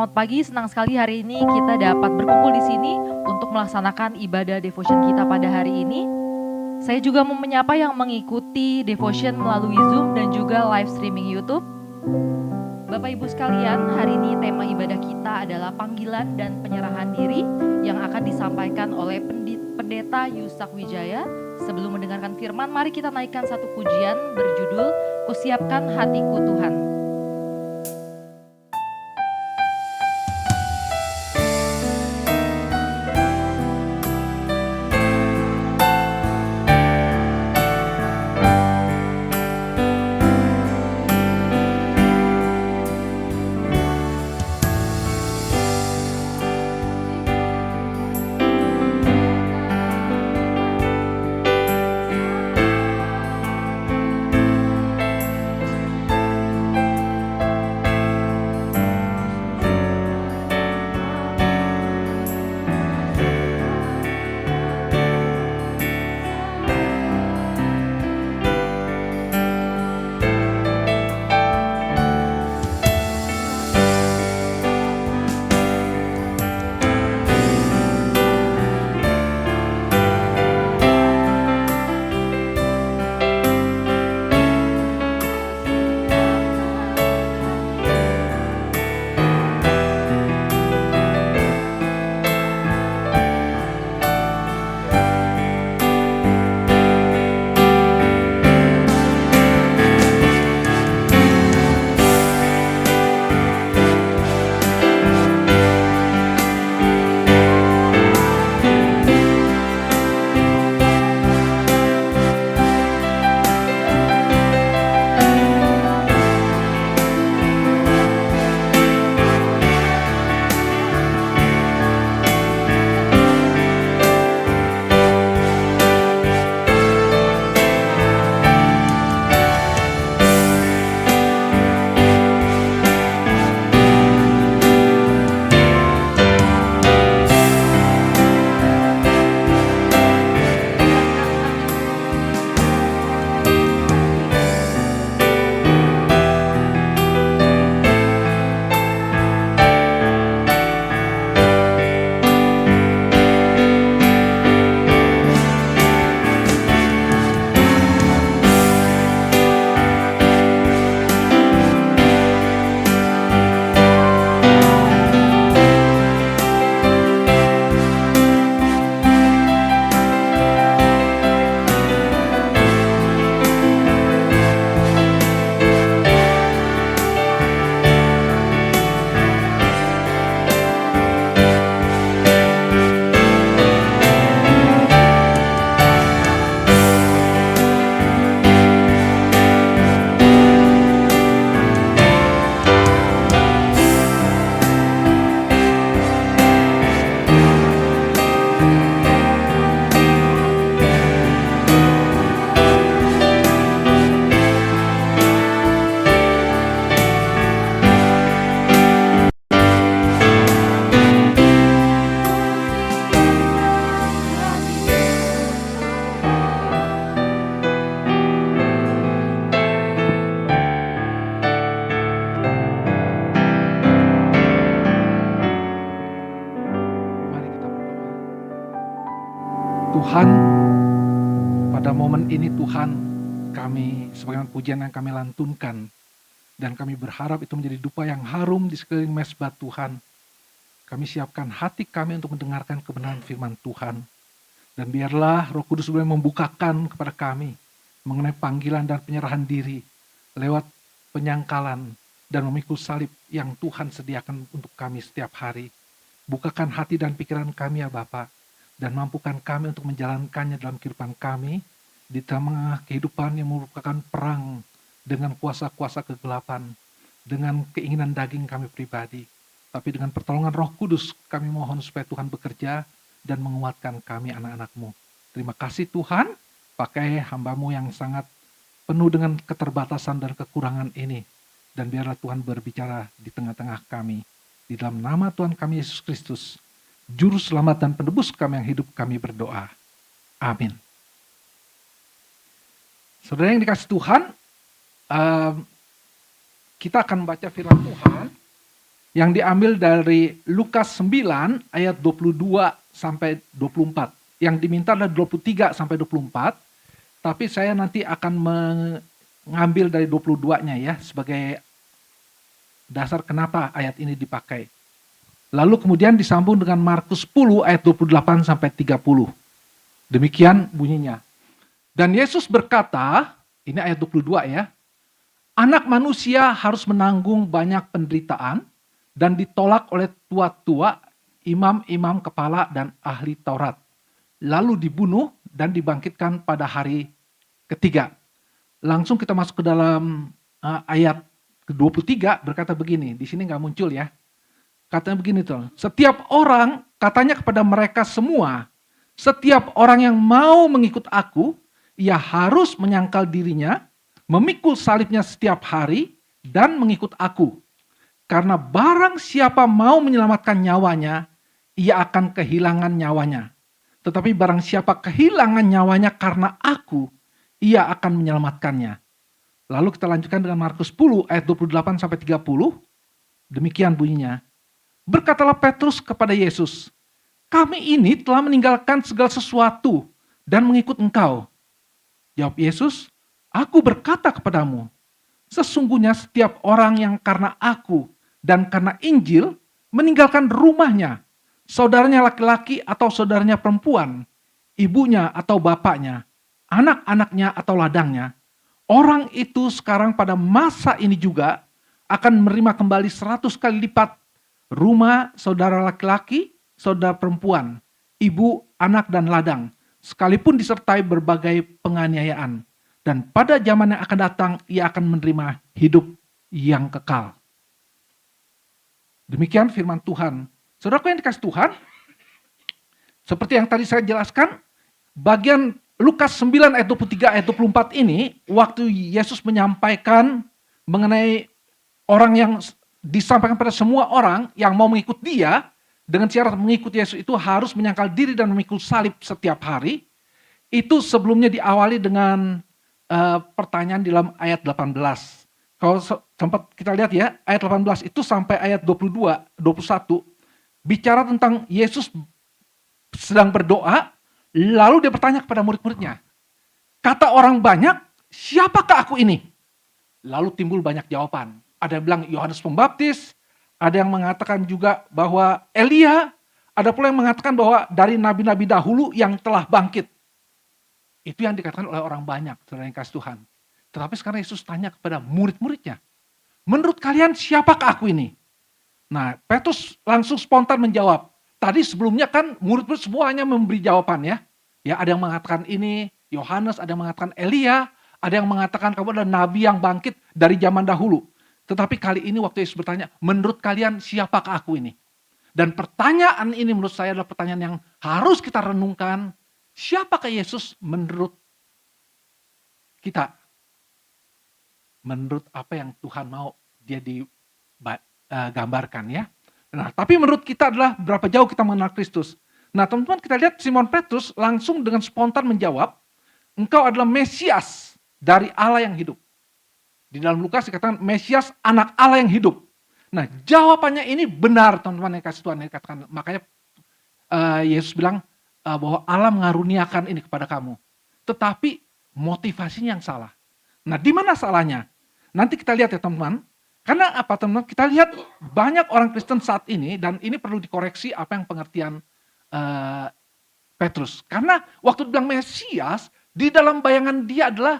Selamat pagi, senang sekali hari ini kita dapat berkumpul di sini untuk melaksanakan ibadah devotion kita pada hari ini. Saya juga mau menyapa yang mengikuti devotion melalui Zoom dan juga live streaming YouTube. Bapak Ibu sekalian, hari ini tema ibadah kita adalah panggilan dan penyerahan diri yang akan disampaikan oleh Pendeta Yusak Wijaya. Sebelum mendengarkan firman, mari kita naikkan satu pujian berjudul Kusiapkan Hatiku Tuhan. Tuhan, pada momen ini Tuhan, kami sebagaimana pujian yang kami lantunkan, dan kami berharap itu menjadi dupa yang harum di sekeliling mesbah Tuhan. Kami siapkan hati kami untuk mendengarkan kebenaran firman Tuhan. Dan biarlah Roh Kudus boleh membukakan kepada kami mengenai panggilan dan penyerahan diri lewat penyangkalan dan memikul salib yang Tuhan sediakan untuk kami setiap hari. Bukakan hati dan pikiran kami ya Bapa, dan mampukan kami untuk menjalankannya dalam kehidupan kami, di tengah kehidupan yang merupakan perang dengan kuasa-kuasa kegelapan, dengan keinginan daging kami pribadi. Tapi dengan pertolongan Roh Kudus, kami mohon supaya Tuhan bekerja dan menguatkan kami anak-anak-Mu. Terima kasih Tuhan, pakai hamba-Mu yang sangat penuh dengan keterbatasan dan kekurangan ini. Dan biarlah Tuhan berbicara di tengah-tengah kami. Di dalam nama Tuhan kami Yesus Kristus, Juru Selamat dan Penebus kami yang hidup, kami berdoa. Amin. Saudara yang dikasih Tuhan, kita akan baca firman Tuhan yang diambil dari Lukas 9 ayat 22 sampai 24. Yang diminta adalah 23 sampai 24, tapi saya nanti akan mengambil dari 22-nya ya sebagai dasar kenapa ayat ini dipakai. Lalu kemudian disambung dengan Markus 10 ayat 28 sampai 30. Demikian bunyinya. Dan Yesus berkata, ini ayat 22 ya, anak manusia harus menanggung banyak penderitaan dan ditolak oleh tua-tua, imam-imam kepala dan ahli Taurat. Lalu dibunuh dan dibangkitkan pada hari ketiga. Langsung kita masuk ke dalam ayat ke-23 berkata begini, di sini nggak muncul ya. Katanya begini tuh, setiap orang, katanya kepada mereka semua, setiap orang yang mau mengikut aku, ia harus menyangkal dirinya, memikul salibnya setiap hari, dan mengikut aku. Karena barang siapa mau menyelamatkan nyawanya, ia akan kehilangan nyawanya. Tetapi barang siapa kehilangan nyawanya karena aku, ia akan menyelamatkannya. Lalu kita lanjutkan dengan Markus 10 ayat 28 sampai 30. Demikian bunyinya. Berkatalah Petrus kepada Yesus, kami ini telah meninggalkan segala sesuatu dan mengikut engkau. Jawab Yesus, aku berkata kepadamu, sesungguhnya setiap orang yang karena aku dan karena Injil meninggalkan rumahnya, saudaranya laki-laki atau saudaranya perempuan, ibunya atau bapaknya, anak-anaknya atau ladangnya, orang itu sekarang pada masa ini juga akan menerima kembali 100 kali lipat rumah, saudara laki-laki, saudara perempuan, ibu, anak, dan ladang, sekalipun disertai berbagai penganiayaan. Dan pada zaman yang akan datang, ia akan menerima hidup yang kekal. Demikian firman Tuhan. Saudaraku yang dikasih Tuhan, seperti yang tadi saya jelaskan, bagian Lukas 9 ayat 23 ayat 24 ini, waktu Yesus menyampaikan mengenai orang yang disampaikan pada semua orang yang mau mengikut dia, dengan syarat mengikut Yesus itu harus menyangkal diri dan memikul salib setiap hari. Itu sebelumnya diawali dengan pertanyaan di dalam ayat 18. Kalau sempat kita lihat ya, ayat 18 itu sampai ayat 22, 21, bicara tentang Yesus sedang berdoa, lalu dia bertanya kepada murid-muridnya, kata orang banyak, siapakah aku ini? Lalu timbul banyak jawaban. Ada yang bilang Yohanes Pembaptis, ada yang mengatakan juga bahwa Elia, ada pula yang mengatakan bahwa dari nabi-nabi dahulu yang telah bangkit. Itu yang dikatakan oleh orang banyak, saudara yang kasih Tuhan. Tetapi sekarang Yesus tanya kepada murid-muridnya, menurut kalian siapakah aku ini? Nah, Petrus langsung spontan menjawab. Tadi sebelumnya kan murid-murid semuanya memberi jawaban ya. Ya, ada yang mengatakan ini Yohanes, ada yang mengatakan Elia, ada yang mengatakan kamu adalah nabi yang bangkit dari zaman dahulu. Tetapi kali ini waktu Yesus bertanya, menurut kalian siapakah aku ini? Dan pertanyaan ini menurut saya adalah pertanyaan yang harus kita renungkan. Siapakah Yesus menurut kita? Menurut apa yang Tuhan mau dia digambarkan ya. Nah, tapi menurut kita adalah berapa jauh kita mengenal Kristus. Nah, teman-teman kita lihat Simon Petrus langsung dengan spontan menjawab, engkau adalah Mesias dari Allah yang hidup. Di dalam Lukas dikatakan Mesias anak Allah yang hidup. Nah, jawabannya ini benar teman-teman yang kasih Tuhan yang dikatakan. Makanya Yesus bilang bahwa Allah mengaruniakan ini kepada kamu. Tetapi motivasinya yang salah. Nah, di mana salahnya? Nanti kita lihat ya teman-teman. Karena apa teman-teman? Kita lihat banyak orang Kristen saat ini dan ini perlu dikoreksi apa yang pengertian Petrus. Karena waktu bilang Mesias, di dalam bayangan dia adalah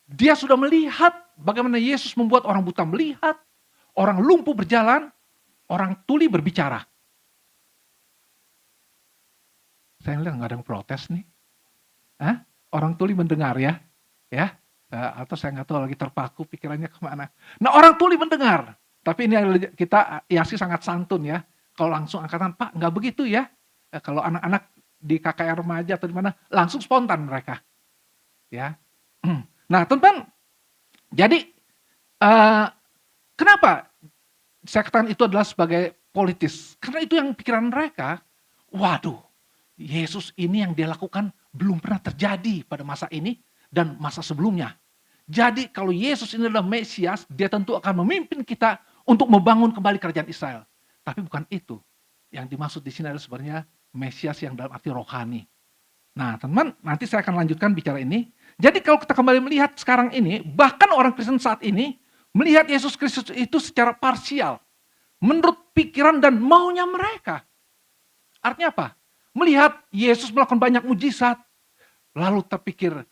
dia sudah melihat bagaimana Yesus membuat orang buta melihat, orang lumpuh berjalan, orang tuli berbicara. Saya lihat nggak ada yang protes nih. Orang tuli mendengar ya. Atau saya nggak tahu lagi terpaku pikirannya kemana. Nah, orang tuli mendengar. Tapi ini kita Yasi sangat santun ya. Kalau langsung angkatan, Pak nggak begitu ya. Kalau anak-anak di KKR remaja atau di mana, langsung spontan mereka. Ya. Nah, teman-teman, jadi kenapa saya katakan itu adalah sebagai politis? Karena itu yang pikiran mereka, waduh, Yesus ini yang dia lakukan belum pernah terjadi pada masa ini dan masa sebelumnya. Jadi kalau Yesus ini adalah Mesias, dia tentu akan memimpin kita untuk membangun kembali kerajaan Israel. Tapi bukan itu. Yang dimaksud di sini adalah sebenarnya Mesias yang dalam arti rohani. Nah, teman-teman, nanti saya akan lanjutkan bicara ini. Jadi kalau kita kembali melihat sekarang ini, bahkan orang Kristen saat ini melihat Yesus Kristus itu secara parsial, menurut pikiran dan maunya mereka. Artinya apa? Melihat Yesus melakukan banyak mujizat, lalu terpikir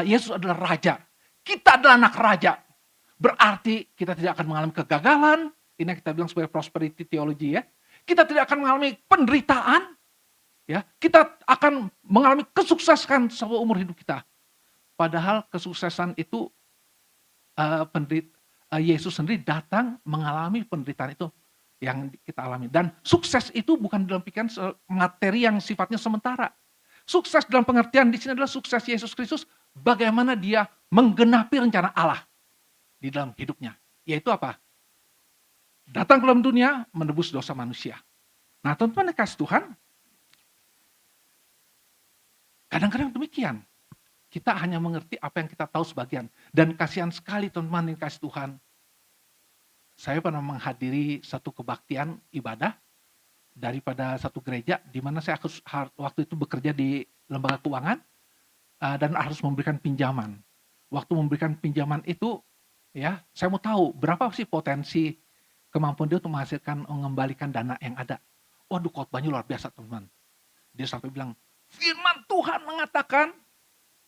Yesus adalah raja. Kita adalah anak raja. Berarti kita tidak akan mengalami kegagalan. Ini yang kita bilang sebagai prosperity theology ya. Kita tidak akan mengalami penderitaan. Ya, kita akan mengalami kesuksesan seumur hidup kita. Padahal kesuksesan itu Yesus sendiri datang mengalami penderitaan itu yang kita alami. Dan sukses itu bukan dalam pikiran materi yang sifatnya sementara. Sukses dalam pengertian di sini adalah sukses Yesus Kristus, bagaimana dia menggenapi rencana Allah di dalam hidupnya. Yaitu apa? Datang ke dalam dunia menebus dosa manusia. Nah, teman-teman yang kasih Tuhan, kadang-kadang demikian. Kita hanya mengerti apa yang kita tahu sebagian. Dan kasihan sekali teman-teman yang kasih Tuhan. Saya pernah menghadiri satu kebaktian ibadah daripada satu gereja di mana saya waktu itu bekerja di lembaga keuangan dan harus memberikan pinjaman. Waktu memberikan pinjaman itu, ya, saya mau tahu berapa sih potensi kemampuan dia untuk mengembalikan dana yang ada. Waduh, khotbahnya luar biasa, teman-teman. Dia sampai bilang, firman Tuhan mengatakan,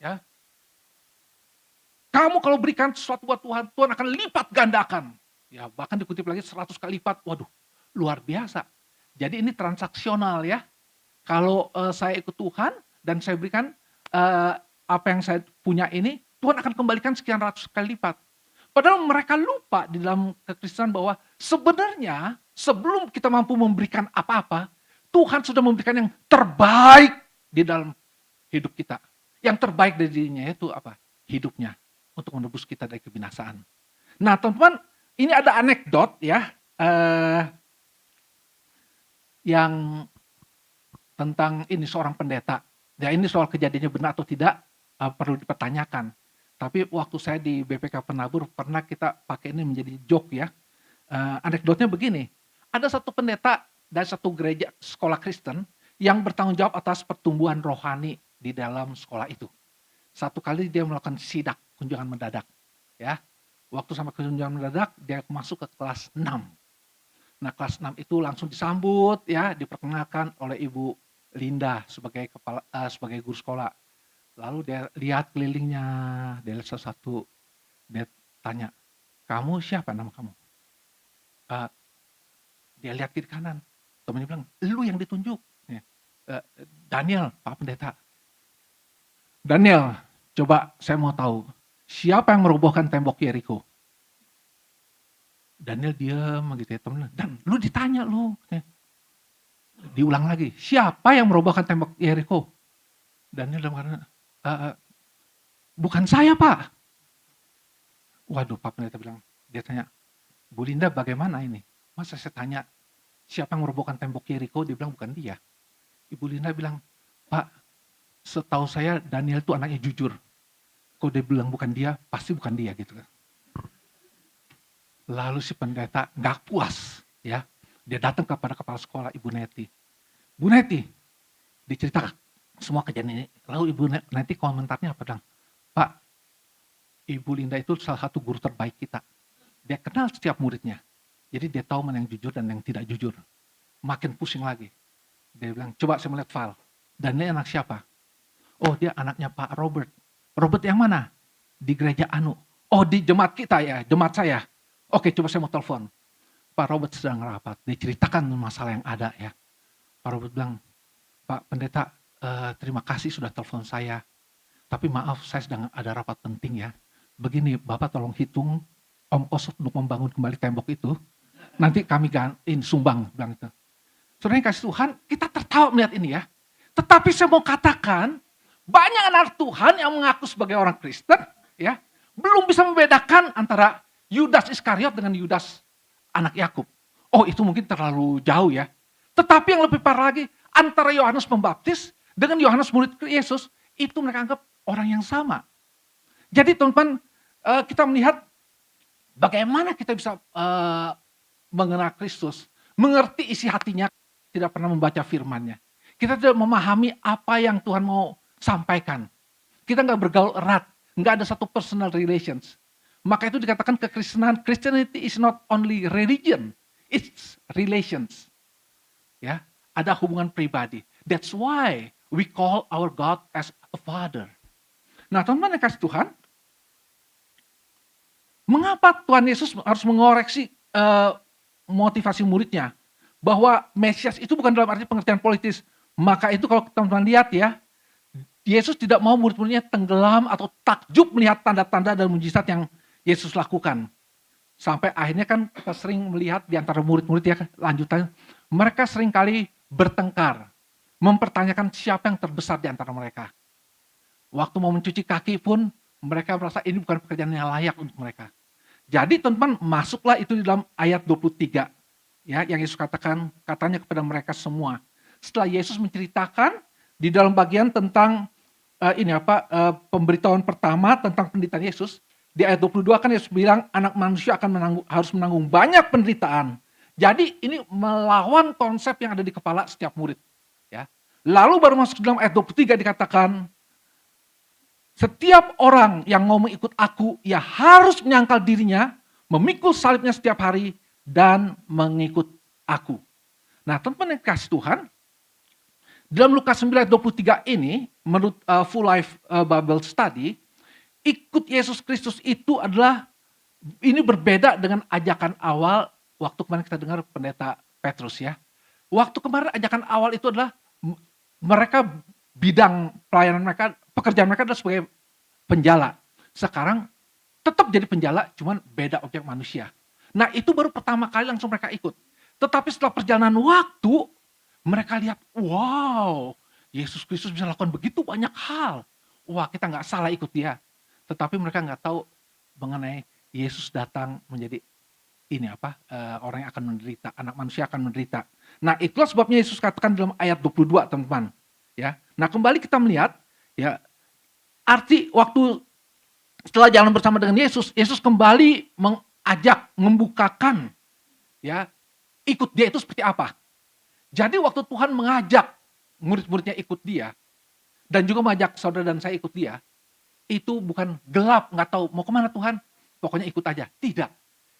ya, kamu kalau berikan sesuatu buat Tuhan, Tuhan akan lipat gandakan. Ya, bahkan dikutip lagi 100 kali lipat. Waduh, luar biasa. Jadi ini transaksional ya. Kalau saya ikut Tuhan dan saya berikan apa yang saya punya ini, Tuhan akan kembalikan sekian ratus kali lipat. Padahal mereka lupa di dalam kekristenan bahwa sebenarnya sebelum kita mampu memberikan apa-apa, Tuhan sudah memberikan yang terbaik di dalam hidup kita. Yang terbaik dari dirinya itu apa? Hidupnya untuk menebus kita dari kebinasaan. Nah, teman-teman, ini ada anekdot ya yang tentang ini seorang pendeta. Ya, ini soal kejadiannya benar atau tidak perlu dipertanyakan. Tapi waktu saya di BPK Penabur pernah kita pakai ini menjadi joke ya. Anekdotnya begini, ada satu pendeta dari satu gereja sekolah Kristen yang bertanggung jawab atas pertumbuhan rohani di dalam sekolah itu. Satu kali dia melakukan sidak, kunjungan mendadak. Ya, waktu sama kunjungan mendadak dia masuk ke kelas 6. Nah, kelas 6 itu langsung disambut ya, diperkenalkan oleh Ibu Linda sebagai sebagai guru sekolah. Lalu dia lihat kelilingnya, dia lihat sesuatu, dia tanya, kamu siapa nama kamu? Dia lihat kiri kanan, temannya bilang, lu yang ditunjuk. Daniel, Pak Pendeta. Daniel, coba saya mau tahu, siapa yang merobohkan tembok Yeriko? Daniel diam gitu ya, temen. Dan lu ditanya lu. Diulang lagi, siapa yang merobohkan tembok Yeriko? Daniel dalam karena bukan saya, Pak. Waduh, Pak Pendeta bilang, dia tanya, Bu Linda bagaimana ini? Masa saya tanya, siapa yang merobohkan tembok Yeriko? Dia bilang bukan dia. Ibu Linda bilang, Pak, setahu saya Daniel itu anaknya jujur. Kalau dia bilang bukan dia, pasti bukan dia gitu kan. Lalu si pendeta nggak puas, ya, dia datang kepada kepala sekolah Ibu Neti. Bu Neti, diceritakan semua kejadian ini. Lalu Ibu Neti komentarnya apa? Bilang, Pak, Ibu Linda itu salah satu guru terbaik kita. Dia kenal setiap muridnya. Jadi dia tahu mana yang jujur dan yang tidak jujur. Makin pusing lagi. Dia bilang, coba saya melihat file. Dan ini anak siapa? Oh, dia anaknya Pak Robert. Robert yang mana? Di gereja Anu. Oh, di jemaat kita ya, jemaat saya. Oke, coba saya mau telepon. Pak Robert sedang rapat. Diceritakan masalah yang ada ya. Pak Robert bilang, Pak Pendeta, terima kasih sudah telepon saya. Tapi maaf, saya sedang ada rapat penting ya. Begini, Bapak tolong hitung ongkos untuk membangun kembali tembok itu. Nanti kami gantiin sumbang, bilang itu. Saudara yang kasih Tuhan, kita tertawa melihat ini ya. Tetapi saya mau katakan, banyak anak Tuhan yang mengaku sebagai orang Kristen, ya, belum bisa membedakan antara Yudas Iskariot dengan Yudas anak Yakub. Oh, itu mungkin terlalu jauh ya. Tetapi yang lebih parah lagi, antara Yohanes Pembaptis dengan Yohanes murid Yesus, itu mereka anggap orang yang sama. Jadi teman-teman, kita melihat Bagaimana kita bisa mengenal Kristus, mengerti isi hatinya, tidak pernah membaca firman-Nya. Kita tidak memahami apa yang Tuhan mau sampaikan. Kita nggak bergaul erat, nggak ada satu personal relations. Maka itu dikatakan kekristenan, Christianity is not only religion, it's relations. Ya, ada hubungan pribadi. That's why we call our God as a father. Nah, teman-teman yang kasih Tuhan, mengapa Tuhan Yesus harus mengoreksi motivasi muridnya? Bahwa Mesias itu bukan dalam arti pengertian politis. Maka itu kalau teman-teman lihat ya, Yesus tidak mau murid-muridnya tenggelam atau takjub melihat tanda-tanda dan mujizat yang Yesus lakukan. Sampai akhirnya kan kita sering melihat di antara murid-murid ya, lanjutannya, mereka seringkali bertengkar, mempertanyakan siapa yang terbesar di antara mereka. Waktu mau mencuci kaki pun mereka merasa ini bukan pekerjaan yang layak untuk mereka. Jadi teman-teman, masuklah itu di dalam ayat 23. Ya, yang Yesus katakan, katanya kepada mereka semua. Setelah Yesus menceritakan di dalam bagian tentang pemberitahuan pertama tentang penderitaan Yesus, di ayat 22 kan Yesus bilang anak manusia harus menanggung banyak penderitaan. Jadi ini melawan konsep yang ada di kepala setiap murid. Ya. Lalu baru masuk dalam ayat 23 dikatakan, setiap orang yang mau mengikut aku, ia harus menyangkal dirinya, memikul salibnya setiap hari, dan mengikut aku. Nah, teman-teman yang kasih Tuhan, dalam Lukas 9:23 ini, menurut Full Life Bible Study, ikut Yesus Kristus itu adalah, ini berbeda dengan ajakan awal waktu kemarin kita dengar pendeta Petrus ya. Waktu kemarin ajakan awal itu adalah mereka bidang pelayanan mereka, pekerjaan mereka adalah sebagai penjala. Sekarang tetap jadi penjala, cuman beda objek manusia. Nah itu baru pertama kali langsung mereka ikut. Tetapi setelah perjalanan waktu, mereka lihat, wow, Yesus Kristus bisa lakukan begitu banyak hal. Wah, kita nggak salah ikut dia. Tetapi mereka nggak tahu mengenai Yesus datang menjadi orang yang akan menderita, anak manusia akan menderita. Nah itulah sebabnya Yesus katakan dalam ayat 22 teman-teman. Ya, nah kembali kita melihat, ya arti waktu setelah jalan bersama dengan Yesus, Yesus kembali mengajak, membukakan, ya ikut dia itu seperti apa. Jadi waktu Tuhan mengajak murid-muridnya ikut dia, dan juga mengajak saudara dan saya ikut dia, itu bukan gelap, nggak tahu mau kemana Tuhan, pokoknya ikut aja. Tidak.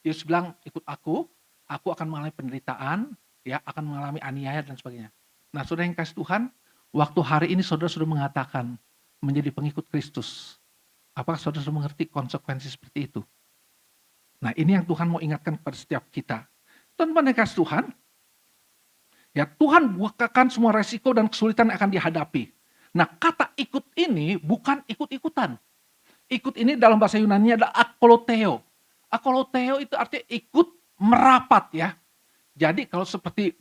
Yesus bilang, ikut aku akan mengalami penderitaan, ya akan mengalami aniaya dan sebagainya. Nah saudara yang kasih Tuhan, waktu hari ini saudara sudah mengatakan menjadi pengikut Kristus. Apakah saudara sudah mengerti konsekuensi seperti itu? Nah ini yang Tuhan mau ingatkan kepada setiap kita. Teman-teman yang kasih Tuhan, ya Tuhan bukakan semua resiko dan kesulitan yang akan dihadapi. Nah kata ikut ini bukan ikut-ikutan. Ikut ini dalam bahasa Yunani adalah akoloteo. Akoloteo itu artinya ikut merapat ya. Jadi kalau seperti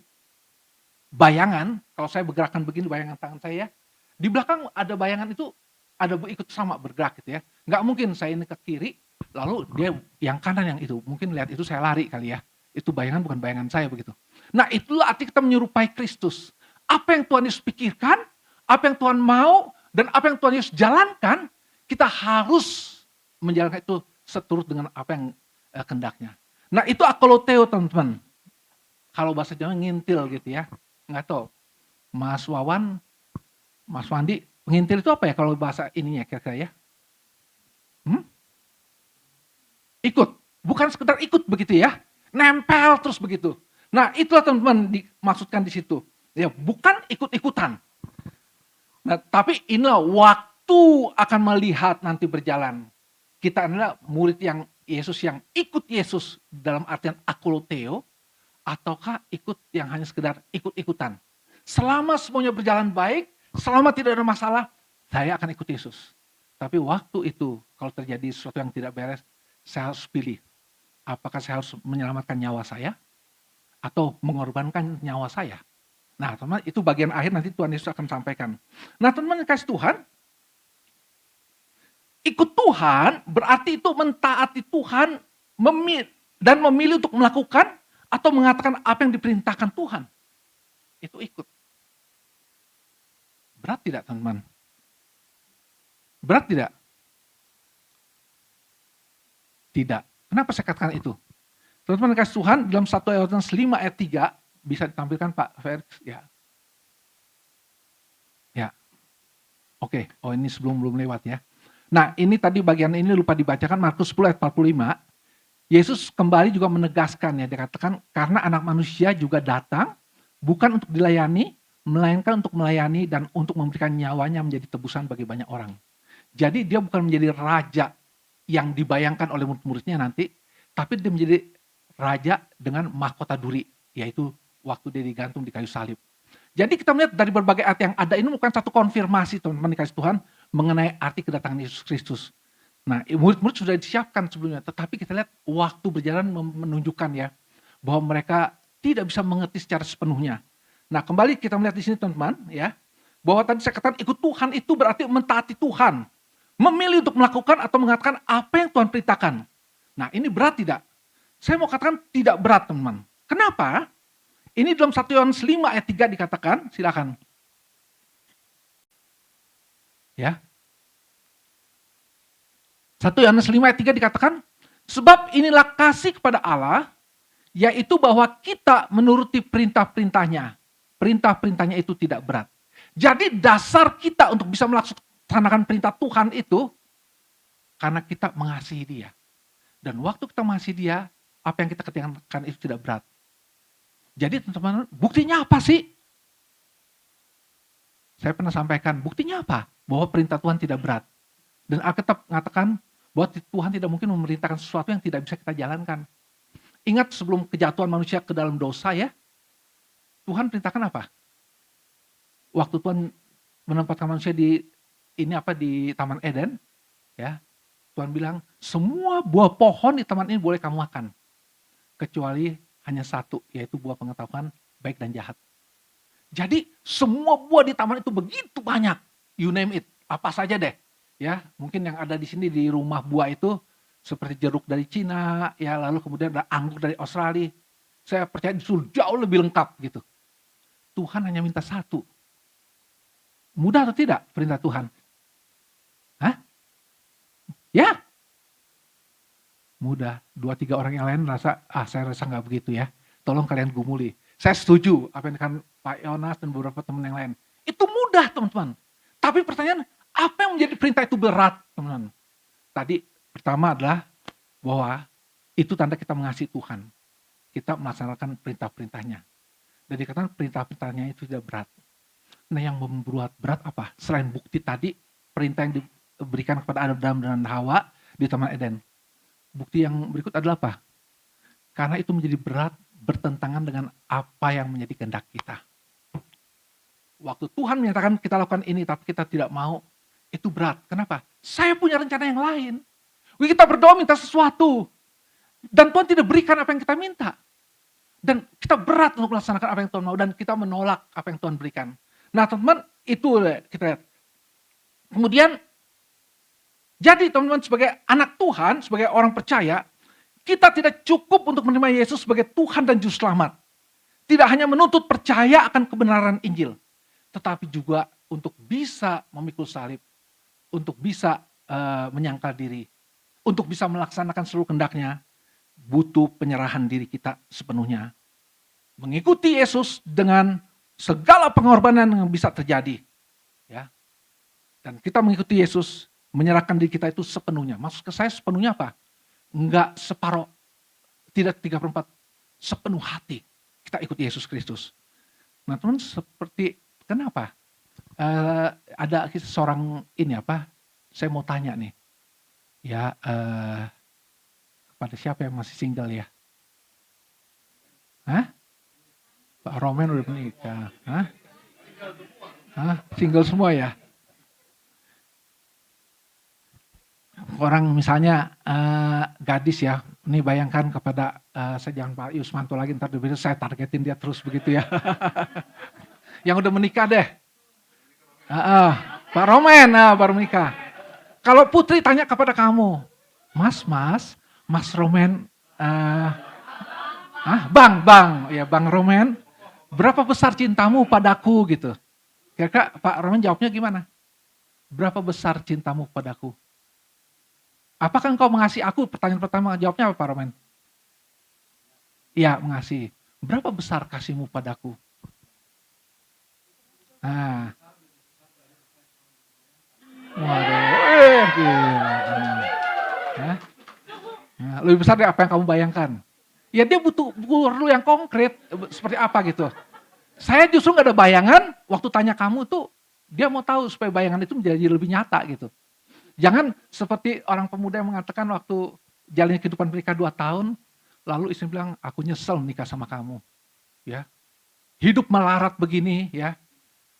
bayangan, kalau saya bergerakan begini bayangan tangan saya, di belakang ada bayangan itu ada ikut sama bergerak gitu ya. Nggak mungkin saya ini ke kiri, lalu dia yang kanan yang itu. Mungkin lihat itu saya lari kali ya. Itu bayangan bukan bayangan saya begitu. Nah itulah arti kita menyerupai Kristus. Apa yang Tuhan Yesus pikirkan, apa yang Tuhan mau, dan apa yang Tuhan Yesus jalankan, kita harus menjalankan itu seturut dengan apa yang kehendaknya. Nah itu akoloteo teman-teman. Kalau bahasa Jawa ngintil gitu ya. Nggak tahu. Mas Wawan, Mas Wandi, ngintil itu apa ya kalau bahasa ininya kira-kira ya? Ikut. Bukan sekedar ikut begitu ya. Nempel terus begitu. Nah itulah teman-teman dimaksudkan di situ. Ya bukan ikut-ikutan. Nah tapi inilah waktu akan melihat nanti berjalan. Kita adalah murid yang Yesus yang ikut Yesus dalam artian akoloteo, ataukah ikut yang hanya sekedar ikut-ikutan. Selama semuanya berjalan baik, selama tidak ada masalah, saya akan ikut Yesus. Tapi waktu itu kalau terjadi sesuatu yang tidak beres, saya harus pilih. Apakah saya harus menyelamatkan nyawa saya atau mengorbankan nyawa saya? Nah teman, itu bagian akhir nanti Tuhan Yesus akan sampaikan. Nah teman kasih Tuhan, ikut Tuhan berarti itu mentaati Tuhan dan memilih untuk melakukan atau mengatakan apa yang diperintahkan Tuhan. Itu ikut. Berat tidak teman-teman? Berat tidak? Tidak. Kenapa saya katakan itu? Teman-teman kasih Tuhan, dalam 1 Yohanes 5 ayat 3, bisa ditampilkan Pak Felix? Ya. Ya. Oke, oh ini belum lewat ya. Nah ini tadi bagian ini lupa dibacakan, Markus 10 ayat 45. Yesus kembali juga menegaskan ya, dikatakan karena anak manusia juga datang bukan untuk dilayani, melainkan untuk melayani dan untuk memberikan nyawanya menjadi tebusan bagi banyak orang. Jadi dia bukan menjadi raja yang dibayangkan oleh murid-muridnya nanti, tapi dia menjadi raja dengan mahkota duri, yaitu waktu dia digantung di kayu salib. Jadi kita melihat dari berbagai ayat yang ada ini bukan satu konfirmasi teman-teman dikasih Tuhan mengenai arti kedatangan Yesus Kristus. Nah murid-murid sudah disiapkan sebelumnya, tetapi kita lihat waktu berjalan menunjukkan ya, bahwa mereka tidak bisa mengerti secara sepenuhnya. Nah kembali kita melihat di sini teman-teman ya, bahwa tadi saya katakan ikut Tuhan itu berarti mentaati Tuhan. Memilih untuk melakukan atau mengatakan apa yang Tuhan perintahkan. Nah ini berat tidak? Saya mau katakan tidak berat teman-teman. Kenapa? Ini dalam 1 Yohanes 5 ayat 3 dikatakan, silakan. Ya. 1 Yohanes 5 ayat 3 dikatakan, sebab inilah kasih kepada Allah, yaitu bahwa kita menuruti perintah-perintahnya. Perintah-perintahnya itu tidak berat. Jadi dasar kita untuk bisa melaksanakan perintah Tuhan itu, karena kita mengasihi dia. Dan waktu kita mengasihi dia, apa yang kita kerjakan itu tidak berat. Jadi teman-teman, buktinya apa sih? Saya pernah sampaikan, buktinya apa? Bahwa perintah Tuhan tidak berat. Dan Alkitab mengatakan bahwa Tuhan tidak mungkin memerintahkan sesuatu yang tidak bisa kita jalankan. Ingat sebelum kejatuhan manusia ke dalam dosa ya, Tuhan perintahkan apa? Waktu Tuhan menempatkan manusia di Taman Eden, ya, Tuhan bilang semua buah pohon di taman ini boleh kamu makan, kecuali hanya satu, yaitu buah pengetahuan baik dan jahat. Jadi semua buah di taman itu begitu banyak, you name it, apa saja deh. Ya, mungkin yang ada di sini di rumah buah itu seperti jeruk dari Cina, ya lalu kemudian ada anggur dari Australia. Saya percaya itu jauh lebih lengkap gitu. Tuhan hanya minta satu. Mudah atau tidak perintah Tuhan? Hah? Ya, mudah. 2-3 orang yang lain merasa, saya rasa nggak begitu ya. Tolong kalian gumuli. Saya setuju apa yang dikatakan Pak Yonas dan beberapa teman yang lain. Itu mudah teman-teman. Tapi pertanyaan, apa yang menjadi perintah itu berat teman-teman? Tadi pertama adalah bahwa itu tanda kita mengasihi Tuhan. Kita melaksanakan perintah-perintahnya. Dan dikatakan perintah-perintahnya itu tidak berat. Nah yang membuat berat apa? Selain bukti tadi, perintah yang diberikan kepada Adam dan Hawa di Taman Eden. Bukti yang berikut adalah apa? Karena itu menjadi berat, bertentangan dengan apa yang menjadi kehendak kita. Waktu Tuhan menyatakan kita lakukan ini, tapi kita tidak mau, itu berat. Kenapa? Saya punya rencana yang lain. Kita berdoa minta sesuatu. Dan Tuhan tidak berikan apa yang kita minta. Dan kita berat untuk melaksanakan apa yang Tuhan mau. Dan kita menolak apa yang Tuhan berikan. Nah teman-teman, itu kita lihat. Kemudian, jadi teman-teman sebagai anak Tuhan, sebagai orang percaya, kita tidak cukup untuk menerima Yesus sebagai Tuhan dan Juru Selamat. Tidak hanya menuntut percaya akan kebenaran Injil, tetapi juga untuk bisa memikul salib, untuk bisa menyangkal diri, untuk bisa melaksanakan seluruh kehendaknya, butuh penyerahan diri kita sepenuhnya. Mengikuti Yesus dengan segala pengorbanan yang bisa terjadi. Ya. Dan kita mengikuti Yesus, menyerahkan diri kita itu sepenuhnya. Maksud saya sepenuhnya apa? Enggak separuh, tidak 3/4, sepenuh hati kita ikuti Yesus Kristus. Nah teman seperti, kenapa? Ada seorang saya mau tanya nih. Ya, kepada siapa yang masih single ya? Hah? Pak Romen udah menikah. Hah? Single semua ya? Orang misalnya gadis ya, ini bayangkan kepada saya jangan Pak Yusmanto lagi, ntar saya targetin dia terus begitu ya. Yang udah menikah deh. Pak Romen baru menikah. Kalau Putri tanya kepada kamu, Mas Romen, Bang Romen, berapa besar cintamu padaku gitu. Kira-kira Pak Romen jawabnya gimana? Berapa besar cintamu padaku? Apakah engkau mengasihi aku? Pertanyaan pertama, jawabnya apa Pak Roman? Iya, mengasihi. Berapa besar kasihmu padaku? Nah, waduh, gila. Nah, nah, lebih besar dari apa yang kamu bayangkan. Ya dia butuh perlu yang konkret, seperti apa gitu. Saya justru nggak ada bayangan, waktu tanya kamu tuh, dia mau tahu supaya bayangan itu menjadi lebih nyata gitu. Jangan seperti orang pemuda yang mengatakan waktu jalani kehidupan mereka 2 tahun, lalu istri bilang, aku nyesel nikah sama kamu. Ya, hidup melarat begini ya,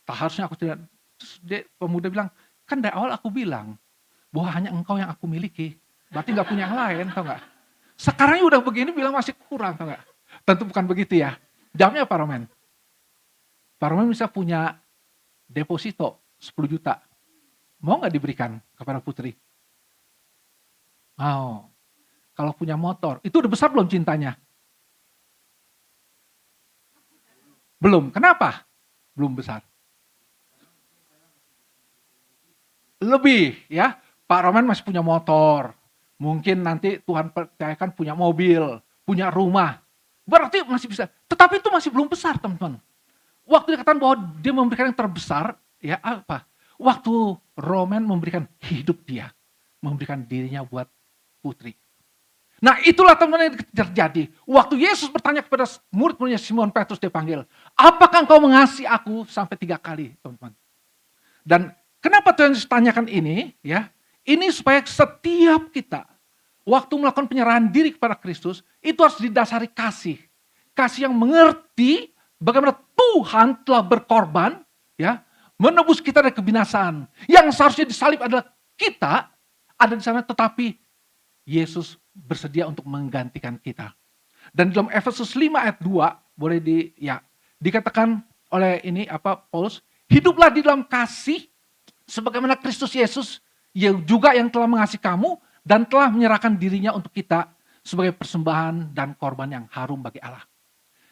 tak harusnya aku tidak. Terus dia, pemuda bilang, kan dari awal aku bilang, bahwa hanya engkau yang aku miliki. Berarti nggak punya yang lain, tau nggak? Sekarang udah begini bilang masih kurang, tau nggak? Tentu bukan begitu ya. Jawabnya Pak Roman. Pak Roman bisa punya deposito 10 juta. Mau nggak diberikan kepada putri? Mau. Kalau punya motor, itu udah besar belum cintanya? Belum. Kenapa? Belum besar. Lebih ya. Pak Roman masih punya motor. Mungkin nanti Tuhan percayakan punya mobil, punya rumah. Berarti masih bisa. Tetapi itu masih belum besar, teman-teman. Waktu dikatakan bahwa dia memberikan yang terbesar, ya apa? Waktu Roman memberikan hidup dia, memberikan dirinya buat putri. Nah itulah teman-teman yang terjadi. Waktu Yesus bertanya kepada murid-muridnya Simon Petrus, dia panggil, apakah engkau mengasihi aku? Sampai 3 kali, teman-teman. Dan kenapa Tuhan Yesus tanyakan ini? Ya, ini supaya setiap kita, waktu melakukan penyerahan diri kepada Kristus, itu harus didasari kasih. Kasih yang mengerti bagaimana Tuhan telah berkorban, ya, menebus kita dari kebinasaan. Yang seharusnya disalib adalah kita, ada di sana, tetapi Yesus bersedia untuk menggantikan kita. Dan dalam Efesus 5 ayat 2, boleh dikatakan oleh ini Paulus, hiduplah di dalam kasih sebagaimana Kristus Yesus juga yang telah mengasihi kamu dan telah menyerahkan dirinya untuk kita sebagai persembahan dan korban yang harum bagi Allah.